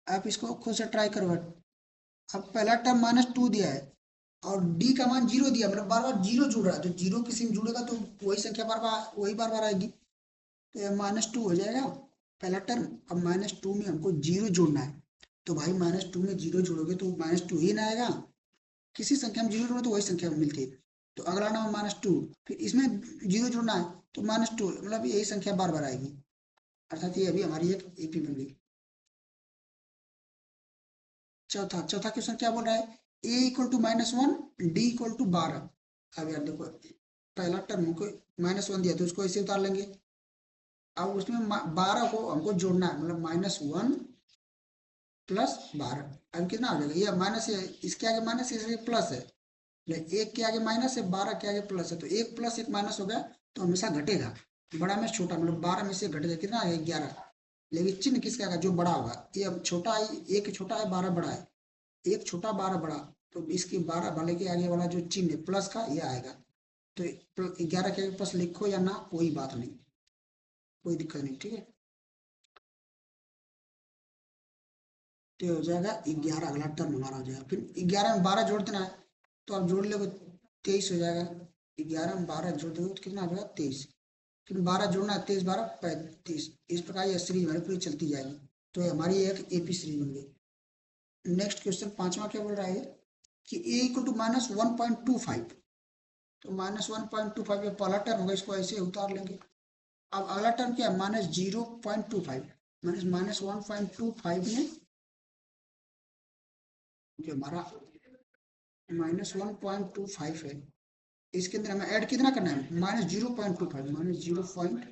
आप इसको खुद से ट्राई करो। अब पहला टर्म -2 दिया है और डी का मान 0 दिया, मतलब बार बार जीरो जुड़ रहा है, तो जीरो किसी में जुड़ेगा तो वही संख्या बार बार आएगी, तो ये -2 हो जाएगा पहला टर्म। अब -2 में हमको जीरो जोड़ना है, तो भाई -2 में जीरो जोड़ोगे तो -2 ही ना आएगा, किसी संख्या में जीरो जोड़ो तो वही संख्या मिलती है, तो अगला नाम -2, फिर इसमें जीरो जोड़ना है तो -2, मतलब यही संख्या बार बार आएगी, अर्थात ये अभी हमारी एक एपी बन गई। चौथा चौथा क्वेश्चन क्या बोल रहा है, a = -1, d = 12। अब यार देखो पहला टर्म को -1 दिया तो उसको ऐसे उतार लेंगे, अब उसमें 12 को हमको जोड़ना है, मतलब -1 + 12, अब कितना हो जाएगा, ये माइनस है, इसके आगे माइनस इसके प्लस है, एक के आगे माइनस है 12 के आगे प्लस है, तो एक प्लस एक माइनस हो गया, तो हमेशा घटेगा, बड़ा में छोटा, मतलब 12 में से घटेगा कितना है, 11, लेकिन चिन्ह किसका आएगा, जो बड़ा होगा, ये अब छोटा है, एक छोटा है 12 बड़ा है, एक छोटा 12 बड़ा, तो इसके 12 वाले के आगे वाला जो चिन्ह है प्लस का ये आएगा, तो 11 के आगे प्लस लिखो या ना कोई बात नहीं, कोई दिक्कत नहीं, ठीक है, तो हो जाएगा 11, अगला टर्म हमारा हो जाएगा, फिर 11 में 12 जोड़ देना है, तो आप जोड़ लोगे 23 हो जाएगा, 11 में 12 जोड़ दोगे तो कितना हो जाएगा 23, फिर 12 जोड़ना है, 23 12 35, इस प्रकार ये सीरीज हमारी पूरी चलती जाएगी, तो ये हमारी एक एपी सीरीज बन गई। नेक्स्ट क्वेश्चन पांचवा क्या बोल रहा है कि a = -1.25, तो -1.25 ये पहला टर्म होगा, इसको ऐसे उतार लेंगे। अब अगला टर्म क्या है, -0.25, माइनस 1.25 में जो हमारा -1.25 है, इसके अंदर हमें ऐड कितना करना है, -0.25,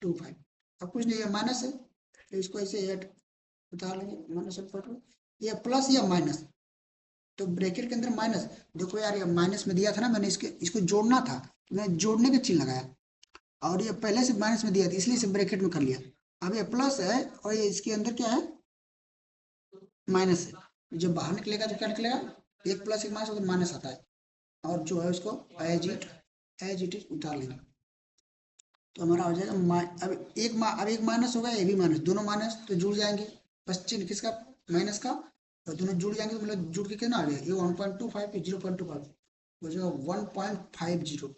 -0.25। अब कुछ नहीं, ये माइनस है तो इसको ऐसे ऐड उतार लेंगे, -1.25, ये प्लस या माइनस, तो ब्रैकेट के अंदर माइनस। देखो यार, ये माइनस में दिया था ना मैंने, इसको जोड़ना था तो मैं जोड़ने का चिन्ह लगाया, और ये पहले से माइनस में दिया था इसलिए इसे ब्रैकेट में कर लिया। अब ये प्लस है और ये इसके अंदर क्या है, माइनस है। जब बाहर निकलेगा तो क्या निकलेगा, एक प्लस एक माइनस तो माइनस आता है, और जो है उसको एज इट इज उतार लेंगे। तो हमारा हो जाएगा अब एक माइनस होगा, ये भी माइनस, दोनों माइनस तो जुड़ जाएंगे, बस चिन्ह किसका, माइनस का, और दोनों जुड़ जाएंगे तो मतलब जुड़ के कितना आ गया, ये 1.25, 0.25 हो जाएगा 1.50।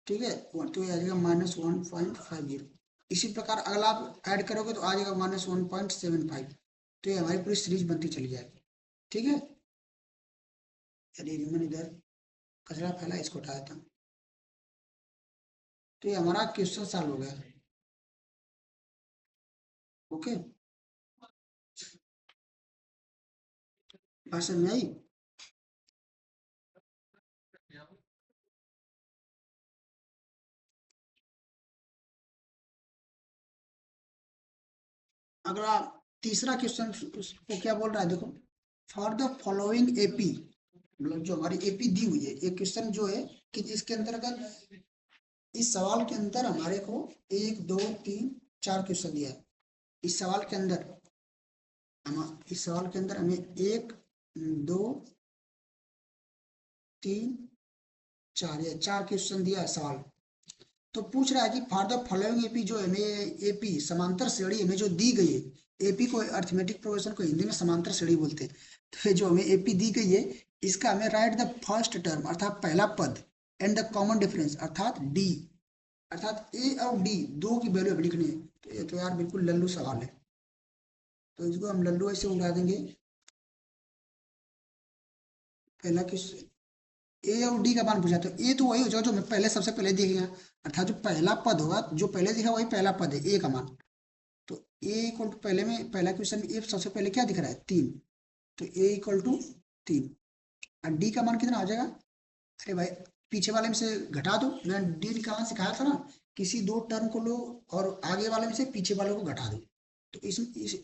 ठीक है, तो ये आ जाएगा -1.50। इसी प्रकार अगर आप ऐड करोगे तो आ जाएगा -1.75। तो ये हमारी पूरी सीरीज बनती चली जाएगी। ठीक है, चलिए मैंने इधर कचरा फैला, इसको हटाया था। तो ये हमारा क्वेश्चन सॉल्व हो गया। ओके, बात समझ में आई। अगला तीसरा क्वेश्चन को क्या बोल रहा है, देखो, फॉर द फॉलोइंग एपी, मतलब जो हमारी एपी दी हुई है, ये क्वेश्चन जो है कि जिसके अंतर्गत इस सवाल के अंदर हमारे को 1 2 3 4 क्वेश्चन दिया है। इस सवाल के अंदर हमें 1 2 3 4, ये 4 क्वेश्चन दिया है सवाल। तो पूछ रहा है कि फॉर द फॉलोइंग एपी, जो हमें एपी समांतर श्रेणी हमें जो दी गई है, एपी को अर्थमेटिक प्रोग्रेशन को हिंदी में समांतर श्रेणी बोलते हैं। तो ये जो हमें एपी दी गई है, इसका हमें राइट द फर्स्ट टर्म अर्थात पहला पद, एंड द कॉमन डिफरेंस अर्थात डी, अर्थात ए और डी दो की वैल्यू अब लिखनी है। तो ये तो यार बिल्कुल लल्लू सवाल है, तो इसको हम लल्लू ऐसे उड़ा देंगे। पहला किस, ए और डी का मान पूछा, तो ए तो वही हो जाएगा जो मैं पहले सबसे पहले दिखेगा, अर्थात जो पहला पद होगा जो पहले दिखा वही पहला पद है, ए का मान। तो ए इक्वल टू, पहले में पहला क्वेश्चन में ए सबसे पहले क्या दिख रहा है, 3, तो ए इक्वल टू 3। और डी का मान कितना हो जाएगा, अरे भाई पीछे वाले में से घटा दो, मैंने डी निकालना सिखाया था ना, किसी दो टर्म को लो और आगे वाले में से पीछे वाले को घटा दो। तो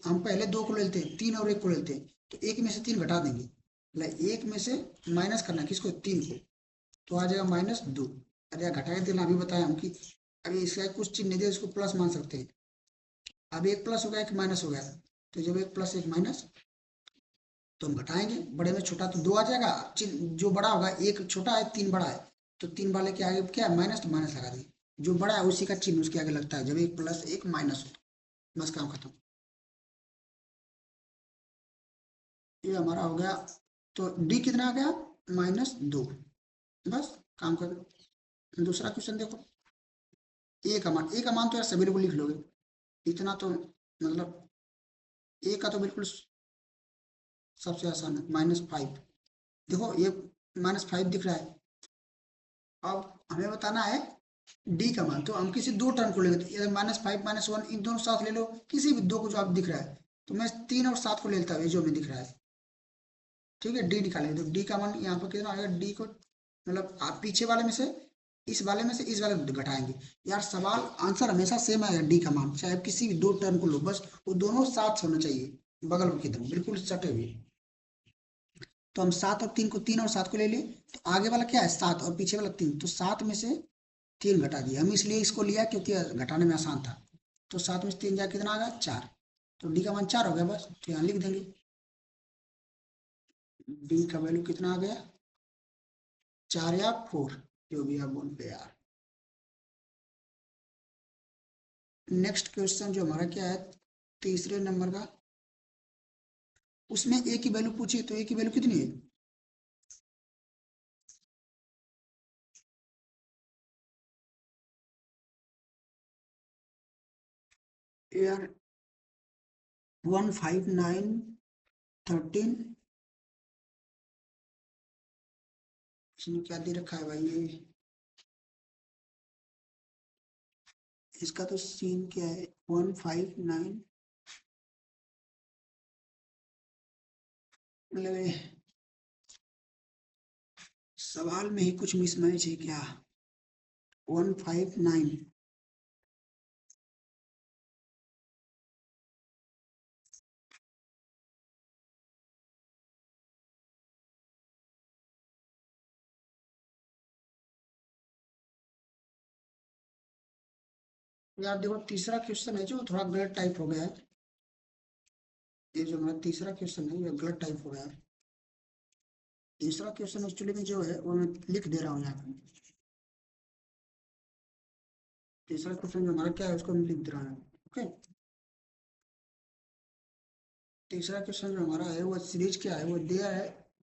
हम पहले दो को लेते हैं, 3 और 1 को लेते हैं, तो एक में से 3 घटा देंगे, मतलब एक में से माइनस करना है किसको, 3 को, तो आ जाएगा -2। अरे यार घटा के देना, अभी बताया हम कि अभी इसका कुछ चिन्ह नहीं दिया, इसको प्लस मान सकते हैं। अब एक प्लस हो गया, एक माइनस हो गया, तो जब एक प्लस एक माइनस, तो हम घटाएंगे, बड़े में छोटा तो 2 आ जाएगा, जो बड़ा होगा, एक छोटा है 3 बड़ा है, तो 3 वाले के आगे क्या है, माइनस, तो माइनस लगा देंगे, जो बड़ा है उसी का चिन्ह उसके आगे लगता है जब एक प्लस एक माइनस हो, बस काम खत्म। ये हमारा हो गया, तो डी कितना आ गया, -2, बस काम कर। दूसरा क्वेश्चन देखो, ए का मान तो यार सभी लोग लिख लोगे, इतना तो मतलब ए का तो बिल्कुल सबसे आसान है, -5। देखो ये -5 दिख रहा है। अब हमें बताना है डी का मान, तो हम किसी दो टर्म को लेंगे, तो -5 -1 इन दोनों साथ ले लो, किसी भी दो को जो आप दिख रहा है, तो मैं 3 और 7 को ले लेता हूँ, ये जो हमें दिख रहा है। ठीक है, डी निकालेंगे, तो डी का मान यहाँ पर कितना आएगा, डी को मतलब आप पीछे वाले में से इस वाले में से इस वाले में घटाएंगे। यार सवाल आंसर हमेशा सेम आएगा, डी का मान, चाहे आप किसी भी दो टर्म को लो, बस वो दोनों साथ होना चाहिए, बगल की तरफ बिल्कुल सटे हुए। तो हम 7 और 3 को, 3 और 7 को ले लिए, तो आगे वाला क्या है 7 और पीछे वाला 3, तो 7 में से 3 घटा दिया, हम इसलिए इसको लिया क्योंकि घटाने में आसान था। तो 7 में से 3 जा कितना आ गया, 4, तो डी का मान 4 हो गया, बस तो यहाँ लिख देंगे डी का वैल्यू कितना आ गया, 4 या 4, जो भी आप बोलते यार। नेक्स्ट क्वेश्चन जो हमारा क्या है, तीसरे नंबर का, उसमें ए की वैल्यू पूछी, तो ए की वैल्यू कितनी है, यार 15913 इसमें क्या दे रखा है भाई, ये इसका तो सीन क्या है, 159, मतलब सवाल में ही कुछ मिसमैच है क्या। 159, यार देखो तीसरा क्वेश्चन है जो थोड़ा गलत टाइप हो गया है। ये जो हमारा तीसरा क्वेश्चन है ये गलत टाइप हो गया है। तीसरा क्वेश्चन एक्चुअली में जो है वो मैं लिख दे रहा हूँ यहाँ पे। तीसरा क्वेश्चन जो हमारा क्या है उसको मैं लिख दे रहा हूँ। ओके, तीसरा क्वेश्चन जो हमारा है वो सीरीज क्या है, वो दिया है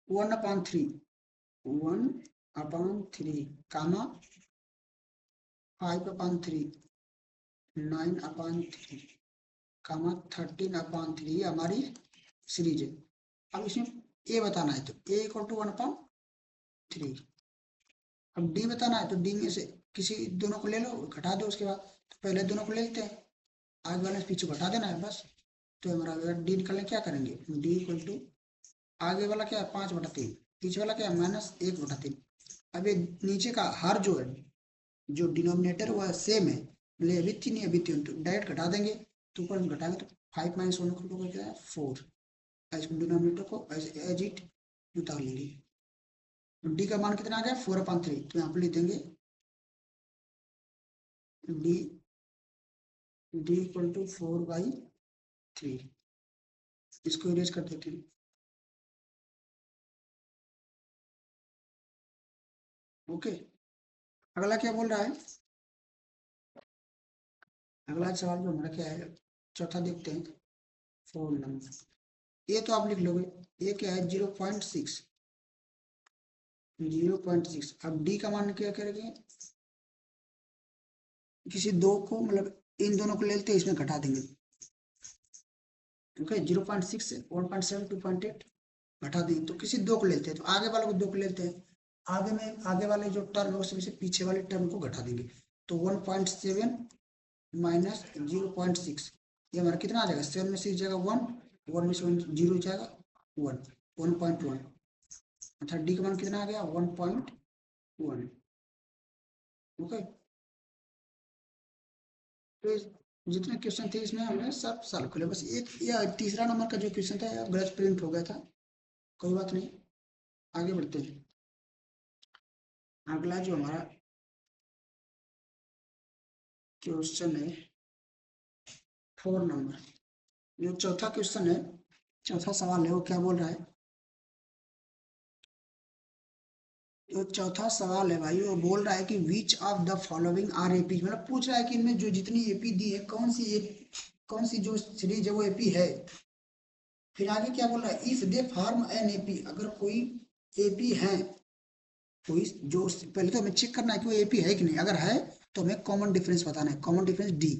1/3, 1/3 कामा 5/3, 9/3 कामा 13/3 हमारी सीरीज है। अब इसमें ए बताना है तो ए इक्वल टू 1/3। अब डी बताना है तो डी में से किसी दोनों को ले लो, घटा दो उसके बाद। तो पहले दोनों को ले लेते हैं, आगे वाले से पीछे घटा देना है बस। तो हमारा अगर डी निकालने क्या करेंगे, डी इक्वल टू आगे वाला क्या है 5/3, पीछे वाला क्या है -1/3। अब ये नीचे का हर जो है, जो डिनोमिनेटर वो सेम है, मतलब अभी 3 अभी 3, तो डायरेक्ट घटा देंगे। तो ऊपर हम घटाएंगे तो 5 - 1 को क्या है 4, एज डिनोमिनेटर को एज इट उतार लेंगे। डी का मान कितना आ गया 4/3, तो यहाँ पे लिख देंगे डी, डी इक्वल टू 4/3। इसको इरेज कर देते हैं। ओके, अगला क्या बोल रहा है, अगला सवाल जो हमारा क्या है, चौथा देखते हैं। 4 नंबर, ये तो आप लिख लोगे, ये क्या है 0.6, 0.6। अब डी का मान क्या करेंगे, किसी दो को मतलब इन दोनों को ले लेते हैं, इसमें घटा देंगे। ओके, 0.6 से 1.7, 2.8 घटा देंगे तो किसी दो को लेते हैं, तो आगे वाले को दो को लेते हैं। आगे में आगे वाले जो टर्म है उसमें से पीछे वाले टर्म को घटा देंगे। तो 1.7 माइनस 0.6, ये हमारा कितना आ जाएगा, 7 में से जाएगा 1, 1 में से 0 जाएगा 1, 1.1। अच्छा डी का मान कितना आ गया 1.1। ओके, तो जितने क्वेश्चन थे इसमें हमने सब सॉल्व कर लिया, बस एक या तीसरा नंबर का जो क्वेश्चन था गलत प्रिंट हो गया था, कोई बात नहीं, आगे बढ़ते हैं। अगला जो हमारा क्वेश्चन है 4 नंबर, जो चौथा क्वेश्चन है, चौथा सवाल है वो क्या बोल रहा है। जो चौथा सवाल है भाई वो बोल रहा है कि which of the following are AP, मतलब पूछ रहा है कि इनमें जो जितनी एपी दी है कौन सी जो सीरीज है वो एपी है। फिर आगे क्या बोल रहा है, if they form an AP, अगर कोई एपी है, कोई जो, पहले तो हमें चेक करना है कि वो एपी है कि नहीं, अगर है तो हमें कॉमन डिफरेंस बताना है, common difference D.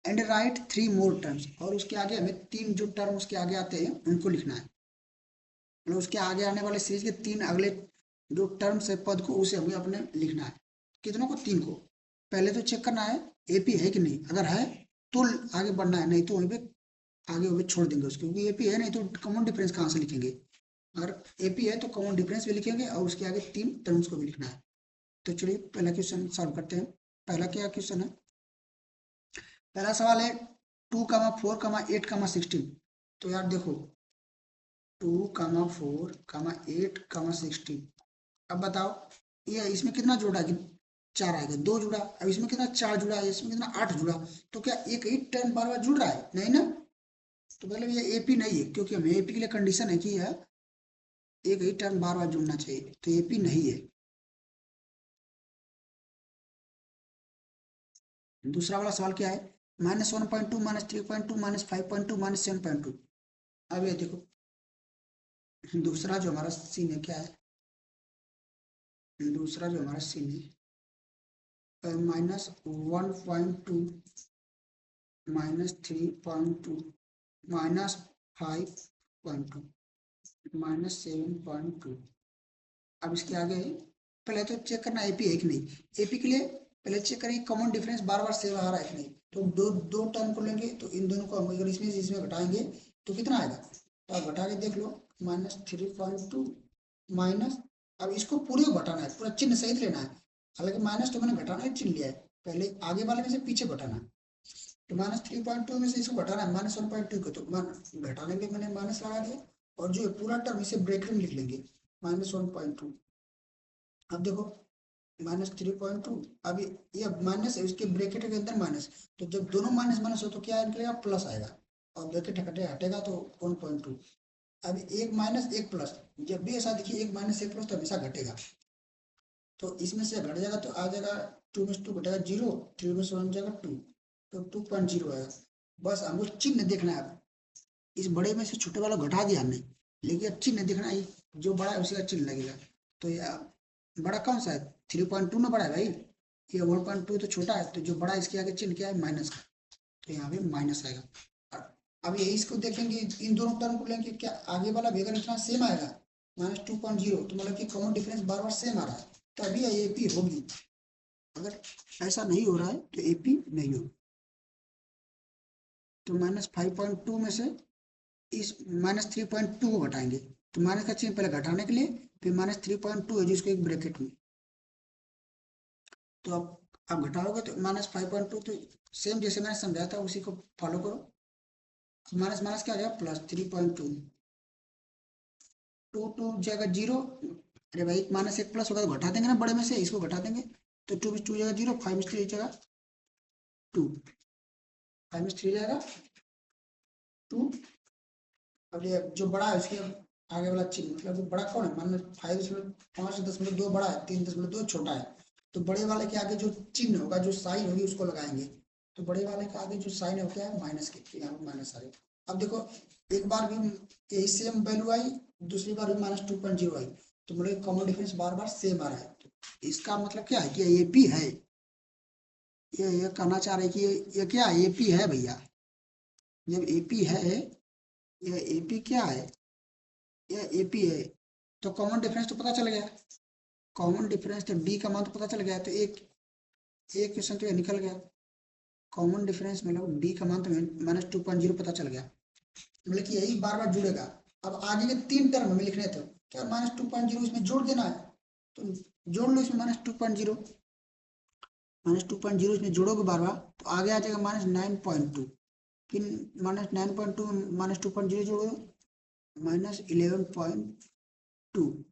And right 3 more terms, और उसके आगे हमें 3 जो टर्म उसके आगे आते हैं उनको लिखना है, मतलब उसके आगे आने वाले सीरीज के 3 अगले जो टर्म्स है पद को, उसे हमें अपने लिखना है। कितनों को, 3 को। पहले तो चेक करना है एपी है कि नहीं, अगर है तो आगे बढ़ना है, नहीं तो वहीं पे आगे वहीं छोड़ देंगे उसको, क्योंकि एपी है नहीं तो कॉमन डिफरेंस कहाँ से लिखेंगे। अगर एपी है तो कॉमन डिफरेंस भी लिखेंगे और उसके आगे 3 टर्म्स को भी लिखना है। तो चलिए पहला क्वेश्चन सॉल्व करते हैं। पहला क्या क्वेश्चन है, पहला सवाल है 2, 4, 8, 16। तो यार देखो 2, 4, 8, 16। अब बताओ ये इसमें कितना जोड़ा है, 4 आएगा, 2 जुड़ा, अब इसमें कितना 4 जुड़ा है, इसमें कितना 8 जुड़ा। तो क्या एक ही टर्म बार बार जुड़ रहा है, नहीं ना। तो मतलब ये एपी नहीं है, क्योंकि हमें एपी के लिए कंडीशन है कि यह एक ही टर्म बार बार जुड़ना चाहिए, तो एपी नहीं है। दूसरा वाला सवाल क्या है, -1.2, -3.2, -5.2, -7.2। अब ये देखो दूसरा जो हमारा सीन है क्या है, दूसरा जो हमारा सीन है -1.2, -3.2, -5.2, -7.2। अब इसके आगे पहले तो चेक करना एपी है कि नहीं। एपी के लिए पहले चेक करेंगे कॉमन डिफरेंस बार बार सेम आ रहा है कि नहीं। तो दो दो टर्म को लेंगे तो इन दोनों को हम अगर इसमें घटाएंगे तो कितना आएगा, तो आप घटा के देख लो। -3.2 माइनस, अब इसको पूरे को घटाना है, पूरा चिन्ह सहित लेना है। हालांकि माइनस तो मैंने घटाना ही चिन्ह लिया है, पहले आगे वाले में से पीछे घटाना। तो -3.2 में से इसको घटाना है -1.2 को, तो घटाने के लिए मैंने माइनस लगा दिया। और जो पूरा टर्म इसे ब्रैकेट में लिख लेंगे -1.2। अब देखो -3.2, अभी ये माइनस है, उसके ब्रैकेट के अंदर माइनस। तो जब दोनों माइनस माइनस हो तो क्या निकलेगा, प्लस आएगा। और ब्रैकेट हटेगा तो 1.2। अब एक माइनस एक प्लस, जब भी ऐसा देखिए एक माइनस एक प्लस तो हमेशा घटेगा। तो इसमें से घट जाएगा तो आ जाएगा 2 में से 2 घटेगा 0, 3 में से 1 जाएगा 2, तो 2.0 आएगा। बस हमको चिन्ह देखना है। इस बड़े में से छोटे वाला घटा दिया हमने, लेकिन अब चिन्ह देखना है, जो बड़ा है उसी का चिन्ह लगेगा। तो ये बड़ा कौन सा है, 3.2 ना बड़ा है भाई, ये 1.2 तो छोटा है, तो जो बड़ा है इसके आगे चिन्ह क्या है, माइनस का। तो यहाँ पे माइनस आएगा। अब यही इसको देखेंगे, इन दोनों टर्म को लेंगे, क्या आगे वाला भी अगर इतना सेम आएगा -2.0, तो मतलब कि कॉमन डिफरेंस बार बार सेम आ रहा है, तभी एपी होगी। अगर ऐसा नहीं हो रहा है तो एपी नहीं होगी। तो -5.2 में से इस -3.2 को घटाएंगे, तो माइनस का चिन्ह पहले घटाने के लिए, फिर -3.2 है जिसको एक ब्रैकेट में। तो अब घटाओगे तो -5.2, तो सेम जैसे मैंने समझाया था उसी को फॉलो करो। माइनस माइनस क्या आ जाएगा, +3.2, 2 जाएगा 0। अरे भाई माइनस एक प्लस होगा तो घटा देंगे ना, बड़े में से इसको घटा देंगे। तो 2 में 2 जाएगा 0, 5 में 3 जाएगा 2, 5 में 3 जाएगा 2। अब ये जो बड़ा है उसके आगे वाला चिन्ह, मतलब वो बड़ा कौन है, मान लो 5.5 दशमलव 2 बड़ा है, 3.2 छोटा है। तो बड़े वाले के आगे जो चिन्ह होगा, जो साइन होगी उसको लगाएंगे। तो बड़े वाले के आगे जो साइन है वो क्या है, माइनस की, तो यहाँ पर माइनस आ गया। अब देखो एक बार भी यही सेम वैल्यू आई, दूसरी बार भी -2.0 आई, तो मतलब कॉमन डिफरेंस बार बार सेम आ रहा है। तो इसका मतलब क्या है कि ये भी है, ये कहना चाह रहे हैं कि ये क्या है, एपी है भैया। जब एपी है, ये एपी क्या है, ये एपी है, तो कॉमन डिफरेंस तो पता चल गया। कॉमन डिफरेंस तो डी का मान तो पता चल गया, तो एक एक क्वेश्चन तो ये निकल गया। कॉमन डिफरेंस मतलब डी का मान तो -2.0 पता चल गया, मतलब कि यही बार बार जुड़ेगा। अब आगे के 3 टर्म हमें लिखने थे, क्या -2.0 इसमें जोड़ देना है, तो जोड़ लो इसमें -2.0। -2.0 इसमें जोड़ोगे बार बार तो आगे आ जाएगा -9.2। फिर -9.2 -2.0 जोड़ो, -11.2,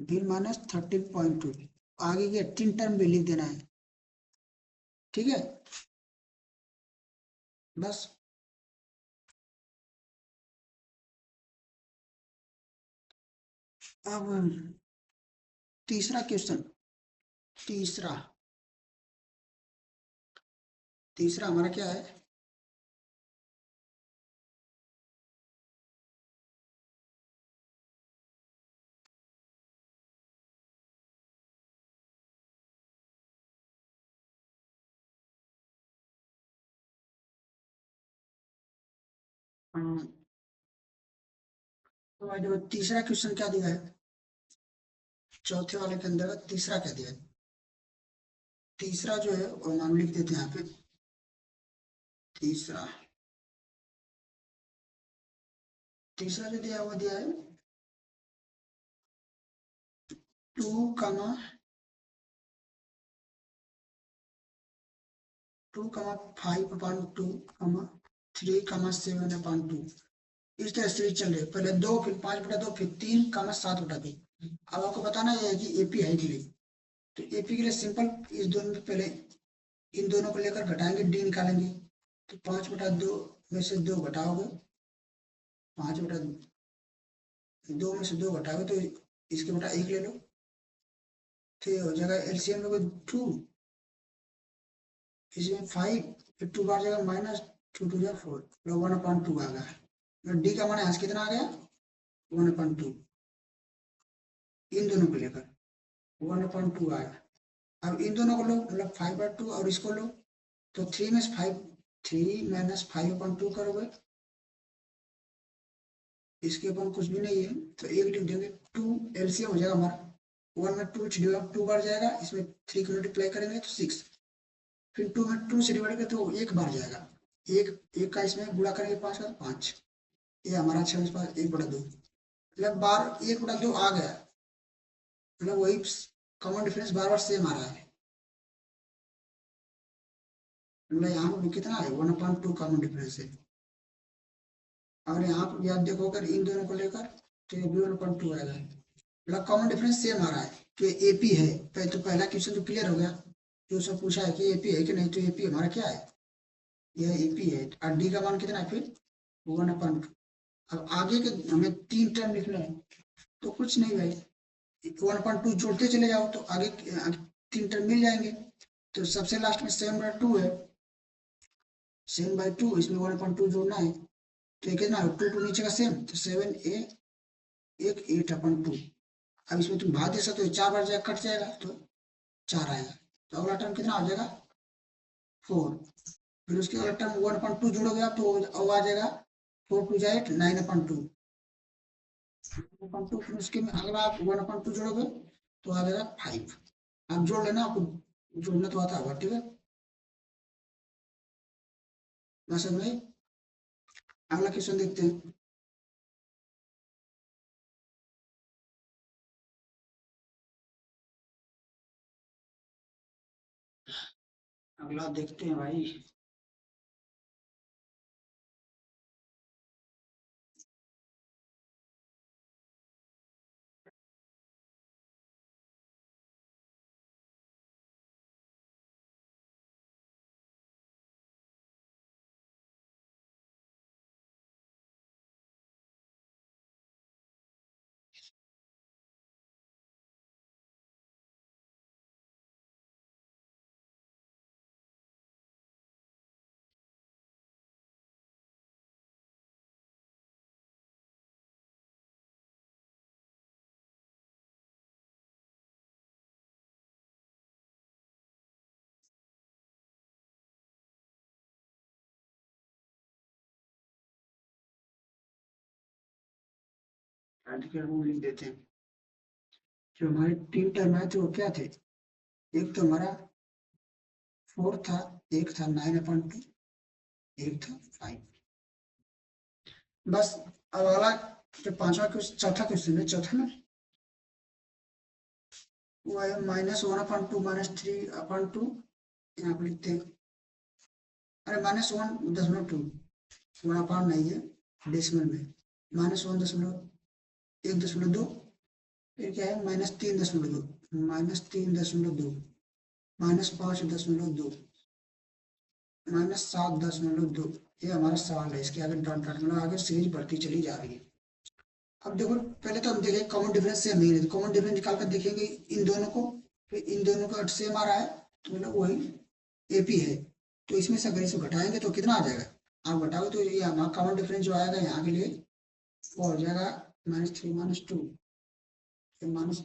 फिर -13.2। आगे के 3 टर्म भी लिख देना है, ठीक है बस। अब तीसरा क्वेश्चन, तीसरा तीसरा हमारा क्या है, तो जो तीसरा क्वेश्चन क्या दिया है, चौथे वाले के अंदर तीसरा क्या दिया है। तीसरा जो है वो हम लिख देते हैं यहाँ पे, तीसरा तीसरा जो दिया है वो दिया है 2, 2, 5/2, 3, 7/2। इस तरह सीरीज चल रही है, पहले 2, फिर 5/2, फिर 3, 7/2। अब आपको बताना है कि एपी है कि नहीं। तो एपी के लिए सिंपल, इस दोनों में पहले इन दोनों को लेकर घटाएंगे, डी निकालेंगे। तो 5/2 में से 2 घटाओगे, 5/2 में से 2 घटाओगे तो इसके बटा 1 ले लो, तो हो जाएगा एलसीएम लोगे 2, इसमें 5, फिर 2 बार जाएगा -2, 2 जा 4, 1/2 आ गया। डी का मान यहाँ से कितना आ गया, 1/2। इन दोनों को लेकर 1/2 आया। अब इन दोनों को लो, मतलब 5/2 और इसको लो, तो 3 - 5 करोगे, इसके ऊपर कुछ भी नहीं है तो 1 लिख देंगे, 2 एलसीएम हो जाएगा हमारा। 1 में 2 2 बार जाएगा, इसमें 3 को मल्टीप्लाई करेंगे तो 6, फिर 2 में 2 से डिवाइड करें तो एक बार जाएगा, एक एक का इसमें गुणा करेंगे 5 का 5, ये हमारा 6 1 बटा 2, मतलब बार 1 बटा 2 आ गया, मतलब वही कॉमन डिफरेंस बार बार सेम आ रहा है, मतलब यहाँ पर कितना है 1/2 कॉमन डिफरेंस है। और यहाँ पर याद देखो अगर इन दोनों को लेकर तो ये भी 1/2 आएगा, मतलब कॉमन डिफरेंस सेम आ रहा है, तो ये एपी है। पहले तो पहला क्वेश्चन तो क्लियर हो गया, जो सब पूछा है कि एपी है कि नहीं, तो एपी हमारा क्या है, यह एपी है। और डी का मान कितना है फिर 1/2। अब आगे के हमें 3 टर्म लिखना है, तो कुछ नहीं भाई, 1/2 जोड़ते चले जाओ तो आगे 3 टर्म मिल जाएंगे। तो सबसे लास्ट में 7/2 है, 7/2 इसमें 1/2 जोड़ना है, तो ये कितना है 2 2 नीचे का सेम, तो 7a एक 8/2। अब इसमें तुम भाग दे सकते हो, 4 बार जाएगा कट जाएगा तो 4 आएगा, तो अगला टर्म कितना हो जाएगा 4। फिर उसके अगला टर्म 1/2 जोड़ोगे आप तो अब आ जाएगा 4 2 8 9/2, फिर उसके में अगर आप 1/2 जोड़ोगे तो आ जाएगा 5। आप जोड़ लेना, आपको जोड़ना तो आता होगा, ठीक है। बस में अगला क्वेश्चन देखते हैं। अगला देखते हैं भाई। रूल लिख देते हैं। जो हमारे 3 टर्म है तो वो क्या थे, एक तो हमारा 4 था, एक था 9/2, एक था 5। बस अब अगला जो पांचवा क्वेश्चन, चौथा क्वेश्चन है, चौथा ना वो है -1/2 -3/2। यहाँ पर लिखते हैं, अरे -1.2 गुणापान नहीं है, डेसिमल में -1.1.2, फिर क्या है -3.2, -3.2, -5.2, -7.2। ये हमारा सवाल है, इसके आगे डॉट डॉट मतलब आगे सीरीज बढ़ती चली जा रही है। अब देखो पहले तो हम देखें कॉमन डिफरेंस सेम नहीं है, तो कॉमन डिफरेंस निकाल कर देखेंगे इन दोनों को, फिर इन दोनों का सेम आ रहा है तो मतलब वही एपी है। तो इसमें से अगर इसे घटाएंगे तो कितना आ जाएगा, आप घटाओगे तो ये हमारा कॉमन डिफरेंस जो आएगा यहाँ के लिए वो हो जाएगा -3 -2, माइनस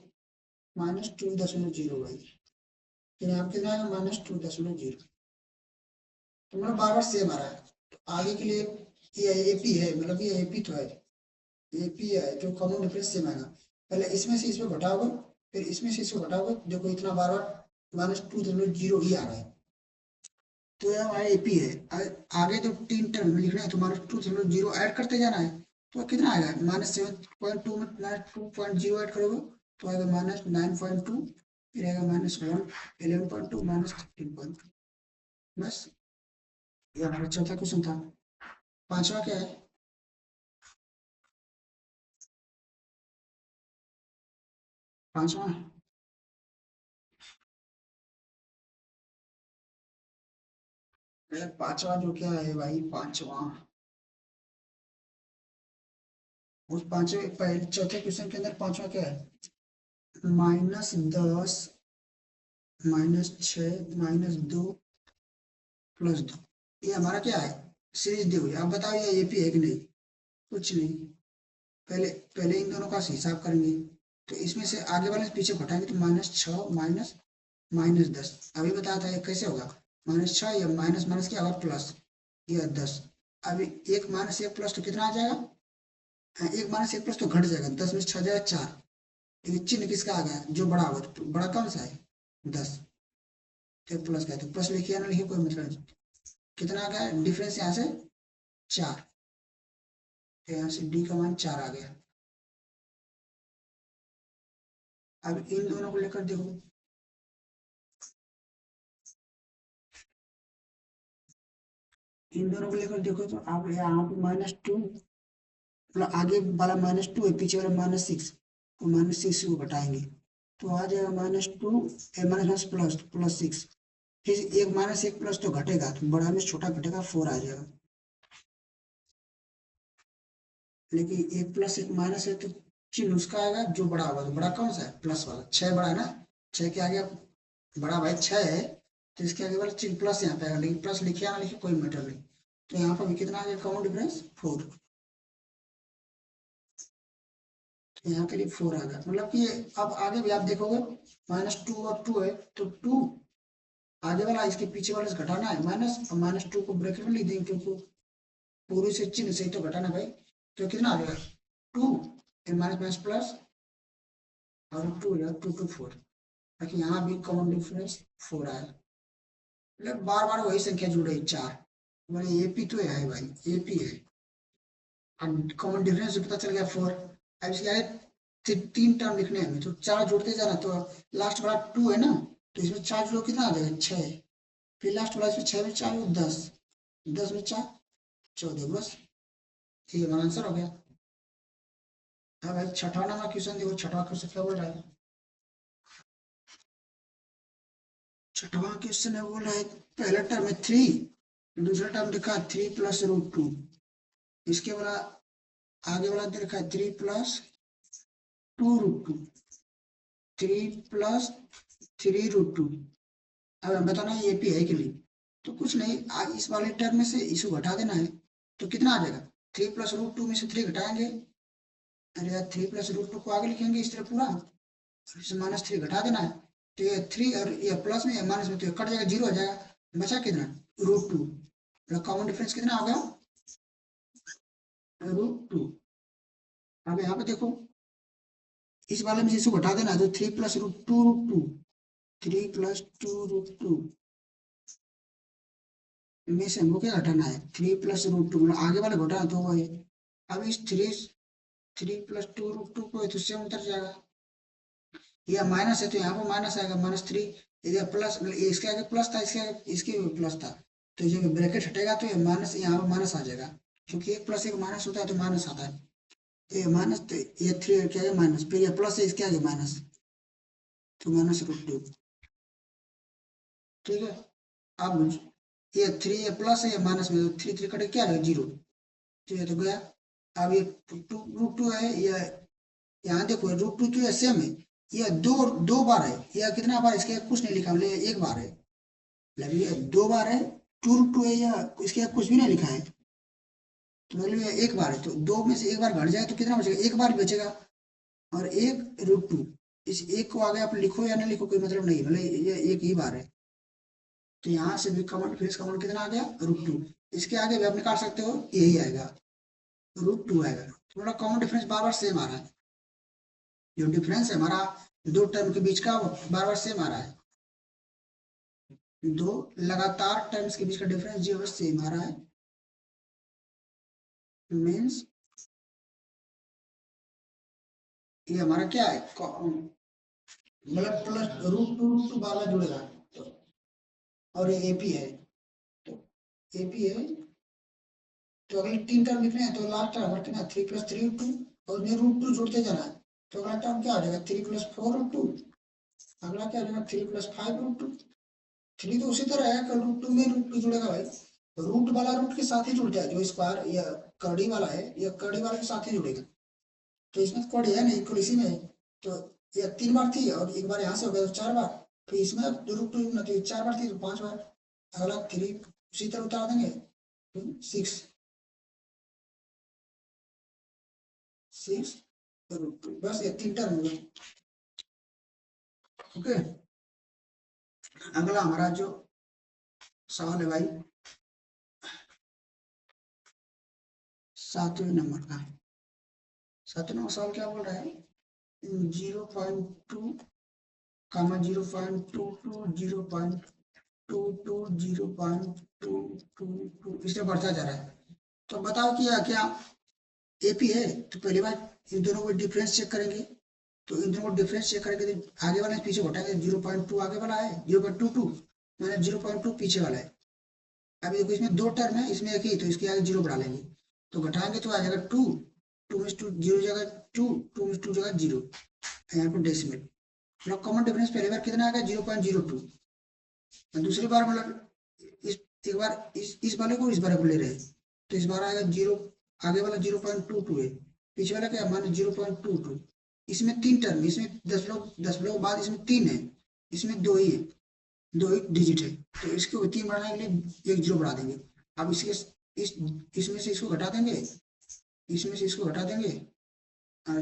-2.0 भाई, फिर यहाँ कितना आएगा -2.0। तो मतलब बार बार सेम आ रहा है, तो आगे के लिए ये एपी है, मतलब ये एपी तो है, एपी है जो कॉमन डिफरेंस सेम आएगा। पहले इसमें से इसमें घटाओगे, फिर इसमें से इसको घटाओगे, देखो इतना बार बार -2.0 ही आ रहा है, तो यह हमारा एपी है। आगे जो 3 टर्म में लिखना है तो -2.0 ऐड करते जाना है, तो कितना आएगा -7.2 में -2.0 ऐड करोगे तो आएगा -9.2, फिर आएगा -11.2 -13.2। बस ये हमारा चौथा क्वेश्चन था। पांचवा क्या है, पांचवा पांचवा जो क्या है भाई, पांचवा उस पांचवे पहले चौथे क्वेश्चन के अंदर पांचवा क्या है, -10 -6 -2 +2। ये हमारा क्या है, सीरीज दी हुई है। आप बताओ ये एपी है कि नहीं, कुछ नहीं। पहले पहले इन दोनों का हिसाब करेंगे, तो इसमें से आगे वाले से पीछे घटाएंगे तो -6 -10। अभी बताया था ये कैसे होगा, -6 या माइनस माइनस क्या होगा प्लस, या 10। अभी एक -1 प्लस तो कितना आ जाएगा, हाँ, एक -1 प्लस तो घट जाएगा, 10 में 6 जाएगा 4, लेकिन चिन्ह किसका आ गया, जो बड़ा होगा, तो बड़ा कौन सा है, 10, तो प्लस का है, तो प्लस लिखिए ना लिखिए कोई मतलब नहीं। कितना आ गया डिफरेंस यहाँ से, 4, तो यहाँ से डी का मान 4 आ गया। अब इन दोनों को लेकर देखो, इन दोनों को लेकर देखो तो आप यहाँ पे -2, मतलब आगे वाला -2 है, पीछे वाला -6, तो -6 को घटाएंगे तो आ जाएगा -2, माइनस प्लस +6, फिर एक -1 प्लस तो घटेगा, तो बड़ा में छोटा घटेगा, 4 आ जाएगा। लेकिन 1 + 1 माइनस है, तो चिन्ह उसका आएगा जो बड़ा होगा, तो बड़ा कौन सा है, प्लस वाला, 6 बड़ा है ना, 6 के आगे बड़ा भाई 6 है, तो इसके आगे वाला चिन्ह प्लस यहाँ पे आएगा, लेकिन प्लस लिखे या ना लिखे कोई मैटर नहीं। तो यहाँ पर भी कितना आ गया कॉमन डिफरेंस, 4, तो यहाँ के लिए 4 आ गया, मतलब कि अब आगे भी आप देखोगे -2 और 2 है, तो 2 आगे वाला इसके पीछे वाले से घटाना है, माइनस, -2 को ब्रैकेट में लिख देंगे, क्योंकि पूरी से चिन्ह से ही तो घटाना भाई, तो कितना आ गया 2, माइनस माइनस प्लस, और 2 या 2 to 4, ताकि यहाँ भी कॉमन डिफरेंस 4 आए, मतलब बार बार वही संख्या जुड़ रही, 4, बोले एपी तो है भाई, एपी है, और कॉमन डिफरेंस पता चल गया 4। अब इसके आगे 3 टर्म लिखने हैं हमें, तो 4 जोड़ते जाना, तो लास्ट वाला 2 है ना, तो इसमें 4 जोड़ कितना आ जाएगा, 6, फिर लास्ट वाला इसमें 6 में 4 10, 10 में 4 14, बस ये हमारा आंसर हो गया। हाँ भाई, छठा नंबर क्वेश्चन देखो, छठा क्वेश्चन क्या बोल रहा है, छठवां क्वेश्चन है, बोल रहा है पहला टर्म है 3, दूसरा टर्म लिखा है 3 + √2, इसके वाला आगे वाला दे रखा है 3 + 2√2, 3 + 3√2। अब हम बताना ये पी है कि नहीं, तो कुछ नहीं, इस वाले टर्म में से इसको घटा देना है, तो कितना आ जाएगा, 3 + √2 में से 3 घटाएंगे, अरे यार 3 + √2 को आगे लिखेंगे इस तरह पूरा, -3 घटा देना है, तो ये 3 और ये प्लस में माइनस में, तो ये कट जाएगा, 0 हो जाएगा, बचा कितना, √2, मतलब कॉमन डिफरेंस कितना हो गया, √2। अब यहाँ पे देखो, इस वाले में से इसको घटा देना है, तो 3 + √2 √2, 3 + 2 √2 में से हमको क्या घटाना है, 3 + √2, मतलब आगे वाले घटाना तो वो है। अब इस 3 + 2 √2 को तो इससे उतर जाएगा, यह माइनस है तो यहाँ पर माइनस आएगा, -3, इधर प्लस, मतलब इसके आगे प्लस था, इसके प्लस था, तो जब ब्रैकेट हटेगा तो ये माइनस, यहाँ पर माइनस आ जाएगा, क्योंकि 1 + 1 माइनस होता है, तो माइनस आता है, तो ये माइनस, तो ये 3 के आगे माइनस, फिर ये प्लस है इसके आगे माइनस, तो -√2, ठीक है। अब ये 3 ये प्लस है, ये माइनस में, तो 3 3 कटे क्या है, 0, तो ये तो गया। अब ये √2 है, ये यहाँ देखो √2 तो ये सेम है, ये दो दो बार है, यह कितना बार, इसके कुछ नहीं लिखा, मतलब एक बार है, मतलब ये 2 बार है, 2 √2 है, या इसके कुछ भी नहीं लिखा है, तो मतलब ये एक बार है, तो दो में से एक बार घट जाए तो कितना बचेगा, एक बार बचेगा, और एक √2, इस एक को आगे आप लिखो या नहीं लिखो कोई मतलब नहीं, मतलब ये एक ही बार है, तो यहाँ से भी कॉमन, फिर कॉमन कितना आ गया, √2, इसके आगे भी आप निकाल सकते हो, यही आएगा, √2 आएगा, थोड़ा कॉमन डिफरेंस बार बार सेम आ रहा है, जो डिफरेंस है हमारा दो टर्म के बीच का, बार बार सेम आ रहा है, दो लगातार टर्म्स के बीच का डिफरेंस जो है सेम आ रहा है, मीन्स ये हमारा क्या है, मतलब प्लस √2 बार बार जुड़ेगा, तो और ये एपी है, तो एपी है, तो अगले 3 टर्म लिखने हैं, तो लास्ट टर्म हमारा कितना, 3 + 3 √2, और ये √2 जोड़ते जाना है, तो अगला टर्म क्या आ जाएगा, 3 + 4 √2, अगला क्या आ जाएगा, 3 + 5 √2, 3 तो उसी तरह है, √2 में √2 जुड़ेगा भाई, रूट वाला रूट के साथ ही जुड़ जाए, जो स्क्वायर या कड़ी वाला है, या कड़ी वाले के साथ ही जुड़ेगा, तो इसमें तो कड़ी है नहीं, इक्वल इसी में है, तो ये 3 बार थी, और एक बार यहाँ से हो गया तो 4 बार, तो इसमें √2 ना, तो 4 बार थी तो 5 बार, अगला 3 उसी तरह उतार देंगे, 6 √2, बस ये 3 टर्म हो गए, ओके। अगला हमारा जो सवाल है भाई, 7वें नंबर का, 7वें नंबर सवाल क्या बोल रहा है, 0.2 कामा 0.22 0.22 0.222 इससे बढ़ता जा रहा है। तो बताओ कि यह क्या एपी है? तो पहली बार इन दोनों को डिफरेंस चेक करेंगे, तो इन दोनों को डिफरेंस चेक करेंगे तो आगे वाला पीछे घटाएंगे, 0.2 आगे वाला है, 0.22 मैंने 0.2 पीछे वाला है। अब देखो इसमें दो टर्म है, इसमें एक ही, तो इसके आगे जीरो बढ़ा लेंगे, तो घटाएंगे तो आ जाएगा 2, 2 में 2 जीरो जगह 2, 2 में 2 जगह 0, यहाँ पर डेसिमल। मतलब कॉमन डिफरेंस पहली बार कितना आएगा 0.02, दूसरी बार मतलब एक बार इस वाले को इस वाले को ले रहे हैं, तो इस बार आएगा 0, आगे वाला 0.22 है, पीछे वाला क्या मान 0.22। इसमें तीन टर्म, इसमें दशमलव बाद इसमें तीन है, इसमें दो ही है, दो ही डिजिट है, तो इसको तीन बढ़ाने के लिए एक जीरो बढ़ा देंगे। अब इसके इस इसमें से इसको घटा देंगे, इसमें से इसको घटा देंगे, और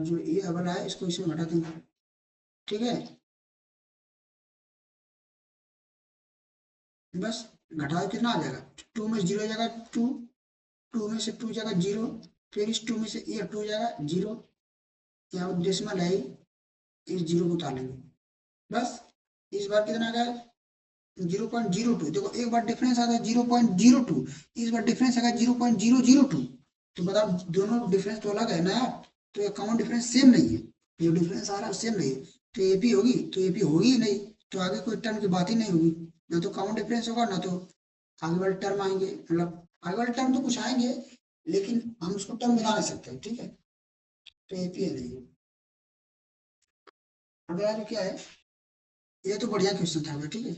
जो ये वाला है इसको इसमें घटा देंगे, ठीक है। बस घटाओ कितना आ जाएगा, 2 में 0 जाएगा 2, 2 में से 2 जाएगा 0, फिर इस 2 में से ये 2 जाएगा 0, यहाँ डेसिमल है, इस 0 को उतार लेंगे। बस इस बार कितना आ गया 0.02। देखो एक बार डिफरेंस आता है 0.02, इस बार डिफरेंस आएगा 0.002। तो बताओ दोनों डिफरेंस तो अलग है ना यार, तो ये कॉमन डिफरेंस सेम नहीं है, जो डिफरेंस आ रहा है सेम नहीं है, तो एपी होगी, तो एपी होगी ही नहीं, तो आगे कोई टर्म की बात ही नहीं होगी, ना तो कॉमन डिफरेंस होगा ना तो आगे वाले टर्म आएंगे, मतलब आगे वाले टर्म तो कुछ आएंगे लेकिन हम उसको टर्म बना नहीं सकते, ठीक है। तो एपी है नहीं। अगला जो क्या है, ये तो बढ़िया क्वेश्चन था, ठीक है।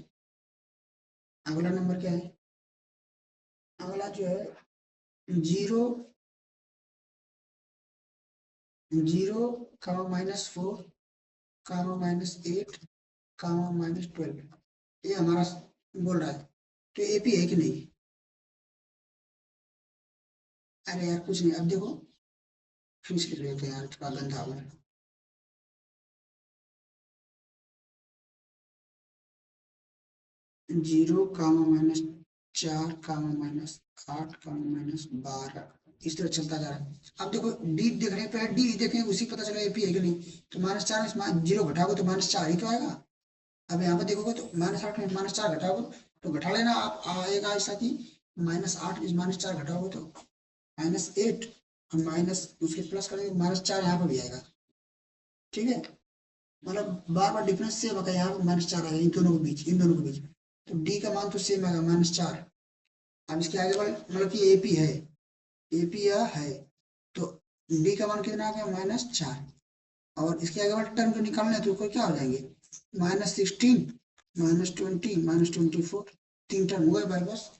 अगला नंबर क्या है, अगला जो है 0 0 कामा -4 कामा -8 कामा -12, ये हमारा बोल रहा है, तो एपी है कि नहीं? अरे यार कुछ नहीं, अब देखो फिर से लिख लेते हैं यार, थोड़ा गंदा हो गया। 0 कामा -4 कामा -8 कामा -12 इस तरह चलता जा रहा है। अब देखो डी देख रहे हैं, पहले डी देखें उसी पता चला एपी है कि नहीं, तो -4 में 0 घटाओगे तो -4 ही तो आएगा। अब यहाँ पे देखोगे तो -8 में -4 घटाओगे तो घटा लेना आप, आएगा ऐसा कि -8 में -4 घटाओगे तो -8, और माइनस उसके प्लस करेंगे -4 यहाँ पर भी आएगा, ठीक है। मतलब बार बार डिफरेंस सेम होगा, यहाँ पर -4 आएगा इन दोनों के बीच, इन दोनों के बीच, तो डी का मान तो सेम आएगा -4। अब इसके आगे वाले मतलब कि एपी है, एपी है, तो डी का मान कितना आ गया -4, और इसके आगे वाले टर्म जो निकालना है तो कोई क्या हो जाएंगे -16 -20 -24, तीन टर्म हो गए भाई बस।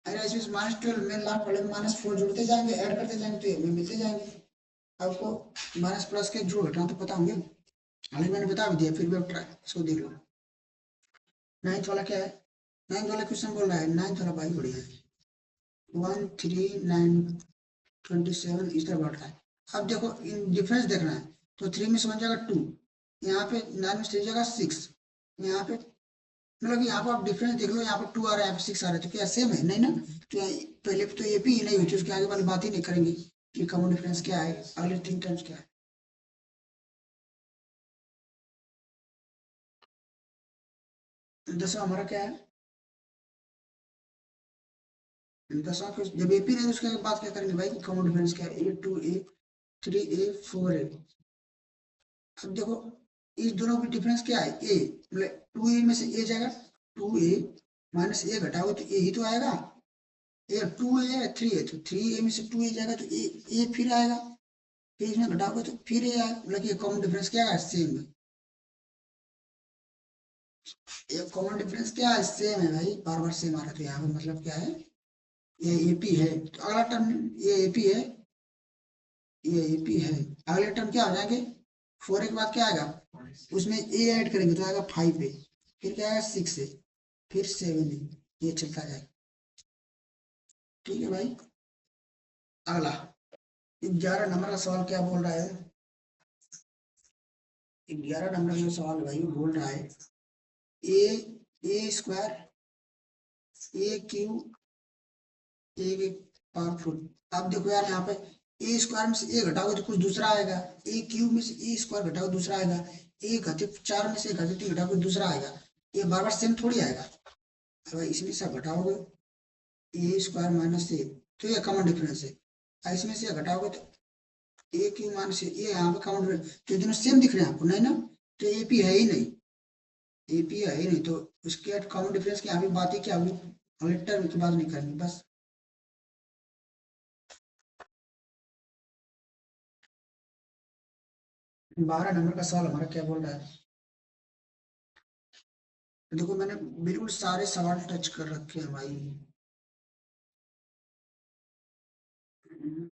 अरे इसमें -12 मेन लाभ पड़े -4 जुड़ते जाएंगे, ऐड करते जाएंगे तो ये में मिलते जाएंगे। आपको माइनस प्लस के जोड़ घटाना तो पता होंगे, हालांकि मैंने बता भी दिया, फिर भी आप ट्राई इसको देख लो। नाइन्थ वाला क्या है, नाइन्थ वाला क्वेश्चन बोल रहा है, नाइन्थ वाला भाई बढ़िया है, 13927 इस तरह बढ़ रहा है। अब देखो इन डिफरेंस देखना है, तो 3 में से बन जाएगा 2, यहाँ पे 9 में से जाएगा 6, यहाँ पे मतलब यहाँ पर आप डिफरेंस देख लो, यहाँ पर 2 आ रहा है, यहाँ पे 6 आ रहा है, तो क्या सेम है नहीं ना, तो पहले तो ये भी नहीं हुई थी, उसके आगे वाली बात ही नहीं करेंगे कि कॉमन डिफरेंस क्या है, अगले तीन टर्म्स क्या है। दसवा हमारा क्या है, दसवा जब एपी नहीं तो उसके आगे बात क्या करेंगे भाई, कॉमन डिफरेंस क्या है, A2A 3A 4A। अब देखो इस दोनों की डिफरेंस क्या है, ए मतलब 2A में से ए जाएगा, 2A माइनस ए घटाओ तो ए ही तो आएगा, ए 2A है 3A, तो 3A में से 2A जाएगा तो ए फिर आएगा, फिर इसमें घटाओगे तो फिर ये आएगा, मतलब ये कॉमन डिफरेंस क्या है सेम है, ये कॉमन डिफरेंस क्या है सेम है भाई, बार बार सेम आ रहा है, तो यहाँ पे मतलब क्या है ये एपी है, तो अगला टर्म ये एपी है, ये एपी है, अगले टर्म क्या हो जाएंगे 4 के बाद क्या आएगा, उसमें ए ऐड करेंगे तो आएगा 5 ए, फिर क्या आएगा 6 ए, फिर 7 ए, ये चलता जाएगा, ठीक है भाई। अगला 11 नंबर का सवाल क्या बोल रहा है, 11 नंबर का सवाल भाई बोल रहा है ए स्क्वायर ए क्यू ए की पावरफुल। अब देखो यार यहाँ पे ए स्क्वायर में से ए घटाओगे तो कुछ दूसरा आएगा, ए क्यूब में से ए स्क्वायर घटाओगे दूसरा आएगा, ए घातीय 4 में से घातीय 3 घटाओगे दूसरा आएगा। ये बार बार सेम थोड़ी आएगा। अगर इसमें से घटाओगे ए स्क्वायर माइनस ए, तो ये कॉमन डिफरेंस है। और इसमें से घटाओगे तो ए क्यूब माइनस ए, यहाँ पे कॉमन डिफरेंस, तो ये दोनों सेम दिख रहे हैं आपको, नहीं ना? तो एपी है ही नहीं, एपी है ही नहीं, तो उसके कॉमन डिफरेंस की यहाँ पे बात ही क्या होगी, अगले टर्म की बात नहीं करनी बस। 12 नंबर का सवाल हमारा क्या बोल रहा है, देखो मैंने बिल्कुल सारे सवाल टच कर रखे हैं भाई।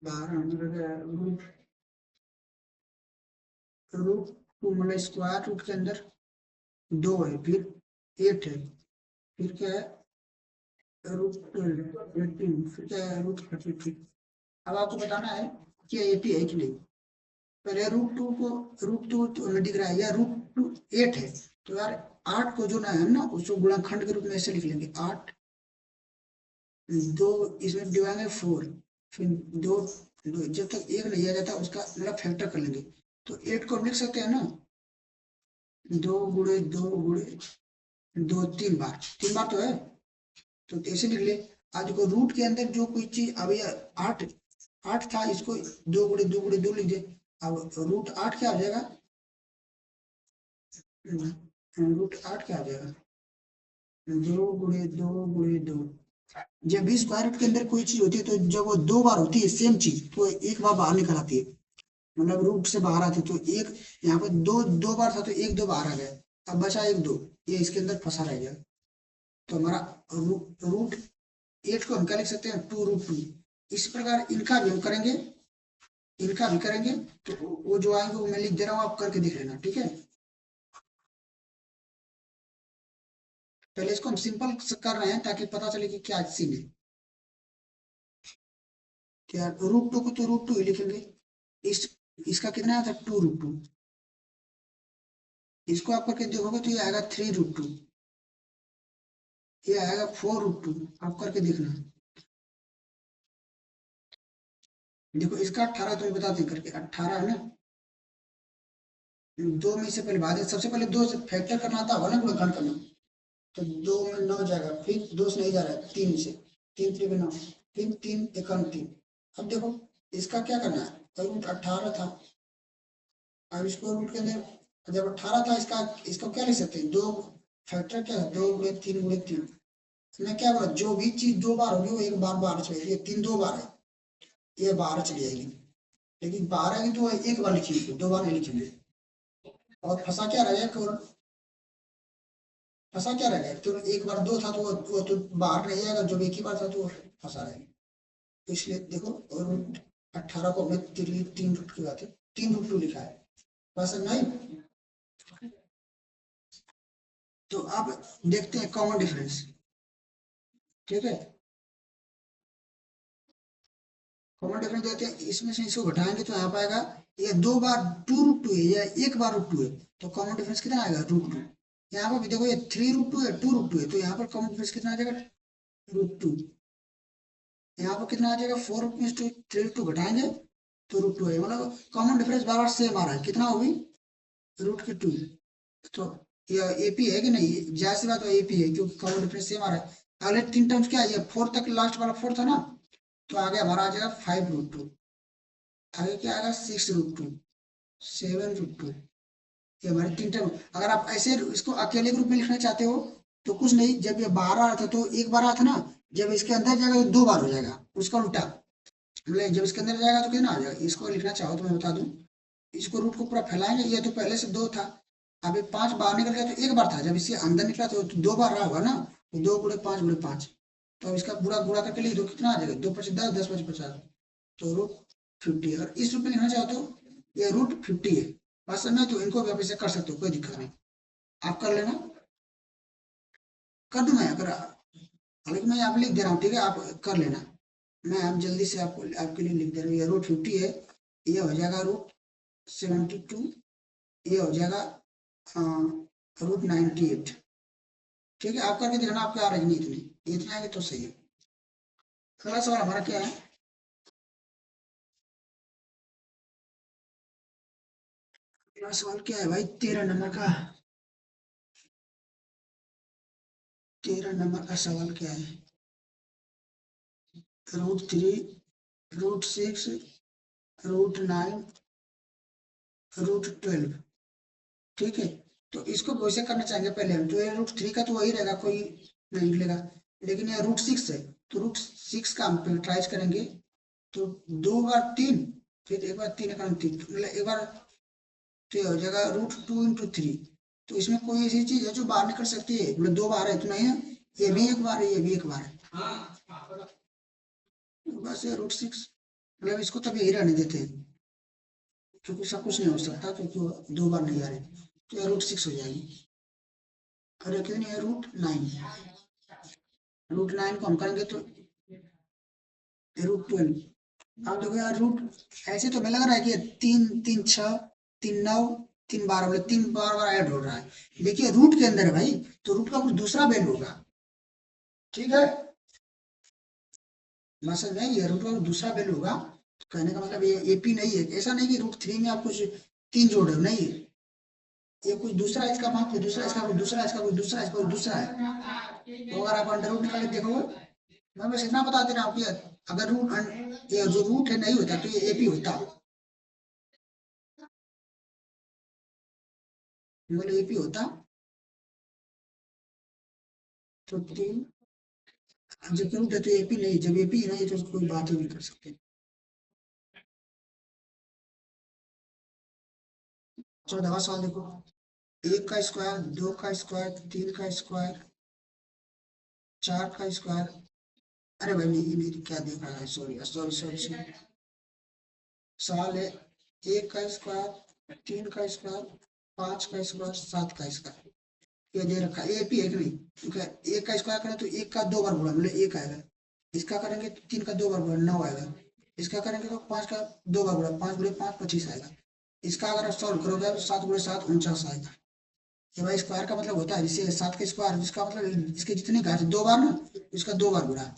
12 नंबर का रूट, रूट टू मतलब स्क्वायर रूट के अंदर 2 है, फिर 8 है, फिर क्या है रूट 18, फिर क्या है रूट 33। अब आपको बताना है कि एपी है कि नहीं। पहले रूट टू को, रूट टू तो हमें दिख रहा है, या रूट टू 8 है, तो यार 8 को जो ना है ना उसको गुणनखंड के रूप में ऐसे लिख लेंगे, 8 2, इसमें डिवाइड 4, फिर दो, जब तक एक नहीं आ जाता उसका मतलब फैक्टर कर लेंगे। तो 8 को हम लिख सकते हैं ना, 2 गुणे 2 गुणे 2, 3 बार, 3 बार तो है, तो ऐसे लिख ले। आज को रूट के अंदर जो कोई चीज, अब ये 8, 8 था, इसको 2 गुणे 2 गुणे 2 लिख दे। अब रूट 8 क्या आ जाएगा, रूट 8 क्या आ जाएगा, 2 गुणे 2 गुणे 2। जब भी स्क्वायर रूट के अंदर कोई चीज होती है तो जब वो 2 बार होती है सेम चीज, तो एक बार बाहर निकल आती है, मतलब रूट से बाहर आती है, तो एक यहाँ पे दो, 2 बार था तो एक दो बाहर आ गया, अब बचा एक दो, ये इसके अंदर फंसा रह गया। तो हमारा रूट 8 को हम क्या लिख सकते हैं, 2 रूट 2। इस प्रकार इनका भी हम करेंगे, इनका भी करेंगे, तो वो जो आएंगे वो मैं लिख दे रहा हूँ, आप करके देख लेना, ठीक है। पहले इसको हम सिंपल कर रहे हैं ताकि पता चले कि क्या सीन है। क्या रूट 2 को तो रूट 2 ही लिखेंगे, इस इसका कितना आया था 2 रूट 2, इसको आप करके देखोगे तो ये आएगा 3 रूट 2, ये आएगा 4 रूट 2, आप करके देखना। देखो इसका 18 तो बताते हैं करके, 18 है ना, 2 में से पहले भाग, सबसे पहले 2 से फैक्टर करना आता होगा ना, गुणनखंड करना, तो 2 में 9 जाएगा, फिर 2 से नहीं जा रहा है, 3 से, 3 3 9, फिर 3 1 3। अब देखो इसका क्या करना है, तो रूट 18 था, अब इसको रूट के अंदर जब 18 था, इसका इसको क्या लिख सकते हैं, दो फैक्टर क्या है, 2 गुणे 3 गुणे 3। मैं क्या बोला, जो भी चीज 2 बार होगी वो एक बार बाहर चली जाएगी, ये 3 2 बार है, ये बाहर चली जाएगी, लेकिन बाहर आएगी तो एक बार लिखिए, 2 बार नहीं लिखेंगे। और फंसा क्या रहेगा केवल, फंसा क्या रहेगा, तो एक बार 2 था तो वो तो बाहर नहीं आएगा, जब एक ही बार था तो वो फंसा रहेगा। तो इसलिए देखो, और 18 को हमने 3 रूट की बात है, 3 रूट 2 लिखा है, बस नहीं। तो अब देखते हैं कॉमन डिफरेंस, ठीक है। कॉमन डिफरेंस देते हैं, इसमें से इसको घटाएंगे तो यहाँ पाएगा, ये 2 बार 2 रूट 2 है या एक बार रूट 2 है, तो कॉमन डिफरेंस कितना आएगा, रूट 2। यहाँ पर भी देखो, ये 3 रूट 2 है, 2 रूट 2 है, तो यहाँ पर कॉमन डिफरेंस कितना आ जाएगा, रूट 2। यहाँ पर कितना आ जाएगा, 4 रूट 2, 3 रूट 2 घटाएंगे तो रूट 2 है, मतलब कॉमन डिफरेंस बार बार सेम आ रहा है, कितना होगी, रूट 2। तो ये एपी है कि नहीं, जाहिर सी बात है एपी है, क्योंकि कॉमन डिफरेंस सेम आ रहा है। अगले 3 टर्म्स क्या है, ये 4 तक लास्ट वाला 4 था ना, तो आगे हमारा आ जाएगा 5 रूट 2, आगे क्या आएगा 6 रूट 2, 7 रूट 2। ये हमारे 3 टर्म। अगर आप ऐसे इसको अकेले ग्रुप में लिखना चाहते हो तो कुछ नहीं, जब ये बाहर आ रहा था तो एक बार आया था ना, जब इसके अंदर जाएगा तो 2 बार हो जाएगा, उसका उल्टा, मतलब जब इसके अंदर जाएगा तो कितना आ जाएगा, इसको लिखना चाहो तो मैं बता दूं, इसको रूट को पूरा फैलाएंगे, ये तो पहले से 2 था, अब ये 5 बाहर निकल गया तो एक बार था, जब इसके अंदर निकला तो 2 बार रहा होगा ना, तो 2 गुणे 5 गुणे 5, तो अब इसका पूरा गुणा करके लिख दो, कितना आ जाएगा, 2 5 10, 10 5 50, तो रूट 50। और इस रूप में लिखना चाहो तो ये रूट 50 है, बस में तो इनको भी आप इसे कर सकते हो, कोई दिक्कत नहीं, आप कर लेना, कर दूं मैं, अगर हालांकि मैं यहाँ पे लिख दे रहा हूँ, ठीक है, आप कर लेना, मैं आप जल्दी से आपको आपके लिए लिख दे रहा हूँ, ये रूट 50 है, ये हो जाएगा रूट 72, ये हो जाएगा रूट 98। ठीक है, आप करके देखना, आपके आ रही नहीं इतनी, इतना आएंगे तो सही है। अगला सवाल हमारा क्या है, अगला सवाल क्या है भाई, 13 नंबर का। 13 नंबर का सवाल क्या है? √3, √6, √9, √12। ठीक है, तो इसको वैसे करना चाहेंगे पहले हम, तो ये √3 का तो वही रहेगा, कोई नहीं निकलेगा। लेकिन ये √6 है, तो √6 का हम ट्राई करेंगे। तो 2 बार 3, फिर एक बार 3 मतलब एक बार, तो ये हो जाएगा √2 × 3। तो इसमें कोई ऐसी चीज है जो बाहर निकल सकती है? मतलब 2 बार है तो नहीं है, ये भी एक बार है, ये भी एक बार है। तो बस ये √6, मतलब इसको तब यही रहने देते हैं, क्योंकि सब कुछ नहीं हो सकता, क्योंकि 2 बार नहीं आ रहे। तो ये √6 हो जाएगी। और ये कितनी है, √9। √9 को हम करेंगे तो √12। अब देखो यार, रूट ऐसे तो हमें लग रहा है कि 3 3 6, 3 9, 3 12, मतलब 3 बार ऐड हो रहा है। देखिए रूट के अंदर है भाई, तो रूट का कुछ दूसरा वैल्यू होगा। ठीक है, मतलब नहीं, ये रूट का कुछ दूसरा वैल्यू होगा। तो कहने का मतलब ये एपी नहीं है। ऐसा नहीं कि √3 में आप कुछ 3 जोड़ रहे हो, नहीं, ये कुछ दूसरा है, इसका मान, दूसरा, इसका कुछ दूसरा, इसका कुछ दूसरा, इसका कुछ दूसरा है। तो अगर आप अंडर रूट निकाल के देखो, मैं बस इतना बता दे रहा हूँ कि अगर ये जो रूट है नहीं होता तो ये एपी होता, मतलब एपी होता। तो 3, जब रूट है तो एपी नहीं, जब एपी है नहीं तो कोई बात ही नहीं कर सकते। 14वां सवाल देखो, 1 का स्क्वायर, 2 का स्क्वायर, 3 का स्क्वायर, 4 का स्क्वायर। अरे भाई नहीं, ये नहीं, क्या देख रहा है, सॉरी सॉरी सॉरी सॉरी। सवाल है 1 का स्क्वायर, 3 का स्क्वायर, 5 का स्क्वायर, 7 का स्क्वायर। ये दे रखा है, एपी है कि नहीं? ठीक है, 1 का स्क्वायर करें तो 1 का 2 बार गुणा, मतलब 1 आएगा। इसका करेंगे तो 3 का 2 बार गुणा, 9 आएगा। इसका करेंगे तो 5 का 2 बार गुणा, 5 × 5 25 आएगा। इसका अगर आप सॉल्व करोगे तो 7 × 7 49 आएगा। ये भाई स्क्वायर का मतलब होता है, जैसे 7 का स्क्वायर, जिसका मतलब इसके जितनी घात 2 बार ना, इसका 2 बार गुणा,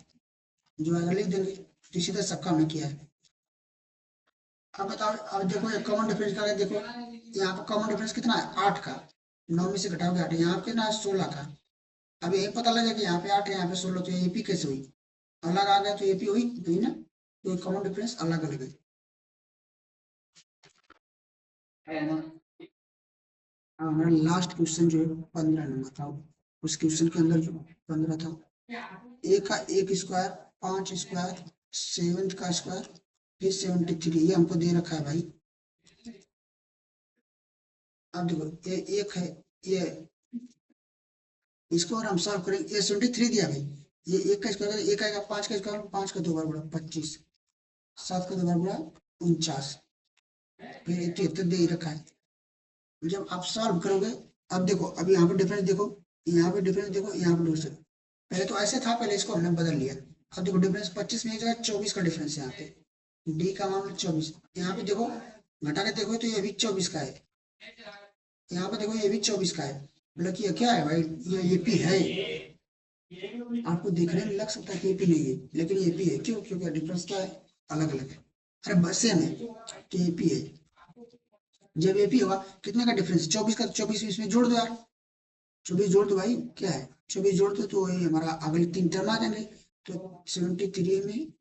जो अगर लिख देंगे तो सीधा सबका हमने किया है। अब बताओ, अब देखो ये कॉमन डिफरेंस का देखो, यहाँ पर कॉमन डिफरेंस कितना है, 8 का। 9 में से घटाओगे 8, यहाँ पे ना 16 का। अब यही पता लगे कि यहाँ पे 8 है, यहाँ पे 16, तो एपी कैसे हुई? अलग आ गया तो एपी हुई ना, तो कॉमन डिफरेंस अलग अलग है। हमारा लास्ट क्वेश्चन जो है 15 नंबर था, उस क्वेश्चन के अंदर जो 15 था, ए का 1 स्क्वायर, 5 स्क्वायर, 7 का स्क्वायर, फिर 73, ये हमको दे रखा है भाई। अब देखो ये एक है, ये इसको और हम सॉल्व करेंगे, ये 73 दिया भाई। ये 1 का स्क्वायर, एक आएगा, 5 का स्क्वायर, 5 का 2 बार गुणा 25, 7 का 2 बार गुणा 49, फिर 73 दे ही रखा है। जब आप सॉल्व करोगे, अब देखो, अब यहाँ पे डिफरेंस देखो, यहाँ पे डिफरेंस देखो, यहाँ पे डिफरेंस, पहले तो ऐसे था, पहले इसको हमने बदल लिया। अब देखो डिफरेंस 25 में एक जगह 24 का डिफरेंस है, यहाँ पे डी का मान 24, यहाँ पे देखो घटा के देखो तो ये भी 24 का है, यहाँ पे देखो ये भी 24 का है। मतलब कि ये क्या है भाई, ये पी है। आपको देखने में लग सकता है कि एपी नहीं है, लेकिन एपी है। क्यों? क्योंकि डिफरेंस क्या है, अलग अलग है। अरे बस सेम है, तो एपी है। जब एपी होगा, कितने का डिफरेंस, 24 का, 24 इसमें जोड़ दो यार, 24 जोड़ दो भाई, क्या है, 24 जोड़ दो तो वही हमारा अगले 3 टर्म आ जाएंगे। तो 73 में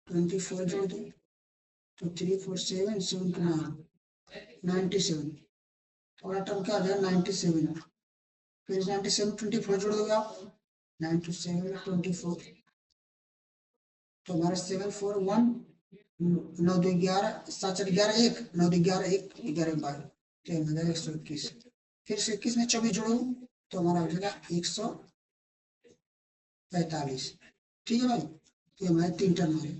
24 जोड़ दो, तो 3 4 7 7 2 9 97, अगला टर्म क्या आ जाएगा, 97। फिर 97 24 जोड़ दोगे आप, 97 24, तो हमारा 741, 9 2 11, 7 4 11 1, 9 2 11 1, 11 12, तो हमारा 121। फिर से 21 में 24 जोड़ो, तो हमारा हो जाएगा 145। ठीक है भाई, ये हमारे 3 टर्म है।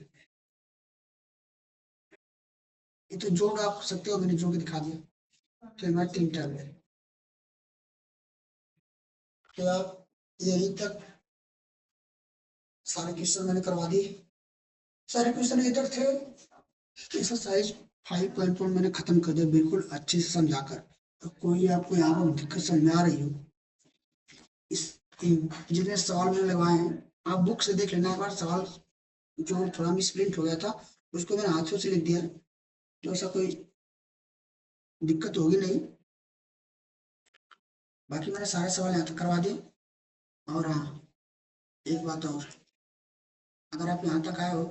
ये तो जोड़ आप सकते हो, मैंने जोड़ के दिखा दिया, तो हमारे 3 टर्म है। तो आप यहीं तक सारे क्वेश्चन मैंने करवा दिए, सारे क्वेश्चन इधर थे। एक्सरसाइज 5.1 मैंने खत्म कर दिया, बिल्कुल अच्छे से समझाकर। तो कोई आपको यहाँ पर दिक्कत समझ में आ रही हो, इस जितने सवाल मैंने लगवाए हैं, आप बुक से देख लेना एक बार। सवाल जो थोड़ा मिस प्रिंट हो गया था, उसको मैंने हाथों से लिख दिया, तो ऐसा कोई दिक्कत होगी नहीं। बाकी मैंने सारे सवाल यहाँ तक करवा दिए। और हाँ, एक बात और, अगर आप यहाँ तक आए हो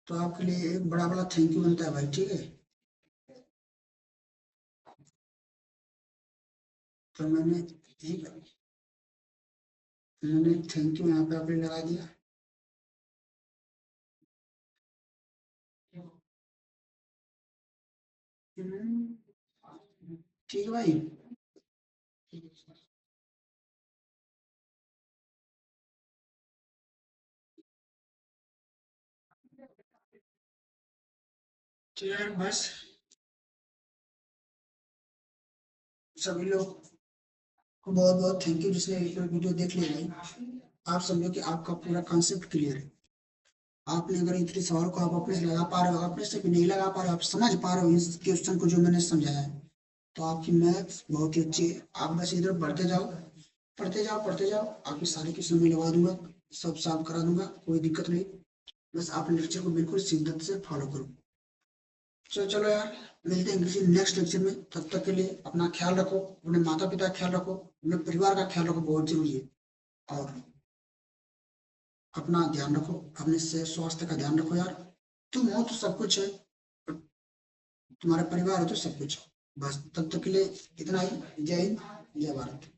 तो आपके लिए एक बड़ा बड़ा थैंक यू बनता है भाई, ठीक है। तो मैंने थैंक यू यहाँ पे आपने लगा दिया। ठीक है भाई। तो यार बस, सभी लोग को बहुत बहुत थैंक यू जिसने ये वीडियो देख लिया भाई। आप समझो कि आपका पूरा कॉन्सेप्ट क्लियर है। आपने अगर इतने सवाल को आप अपने से लगा पा रहे हो, अपने से भी नहीं लगा पा रहे हो, आप समझ पा रहे हो इस क्वेश्चन को जो मैंने समझाया है, तो आपकी मैथ्स बहुत ही अच्छी है। आप बस इधर बढ़ते जाओ, पढ़ते जाओ, पढ़ते जाओ। आपकी सारी क्वेश्चन में लगा दूंगा, सब सॉल्व करा दूंगा, कोई दिक्कत नहीं। बस आप लेक्चर को बिल्कुल शिद्दत से फॉलो करो। चलो यार, मिलते हैं किसी नेक्स्ट लेक्चर में। तब तक के लिए अपना ख्याल रखो, अपने माता पिता का ख्याल रखो, अपने परिवार का ख्याल रखो, बहुत जरूरी है। और अपना ध्यान रखो, अपने से स्वास्थ्य का ध्यान रखो यार। तुम हो तो सब कुछ है, तुम्हारा परिवार हो तो सब कुछ है। बस तब तक के लिए इतना ही। जय हिंद, जय भारत।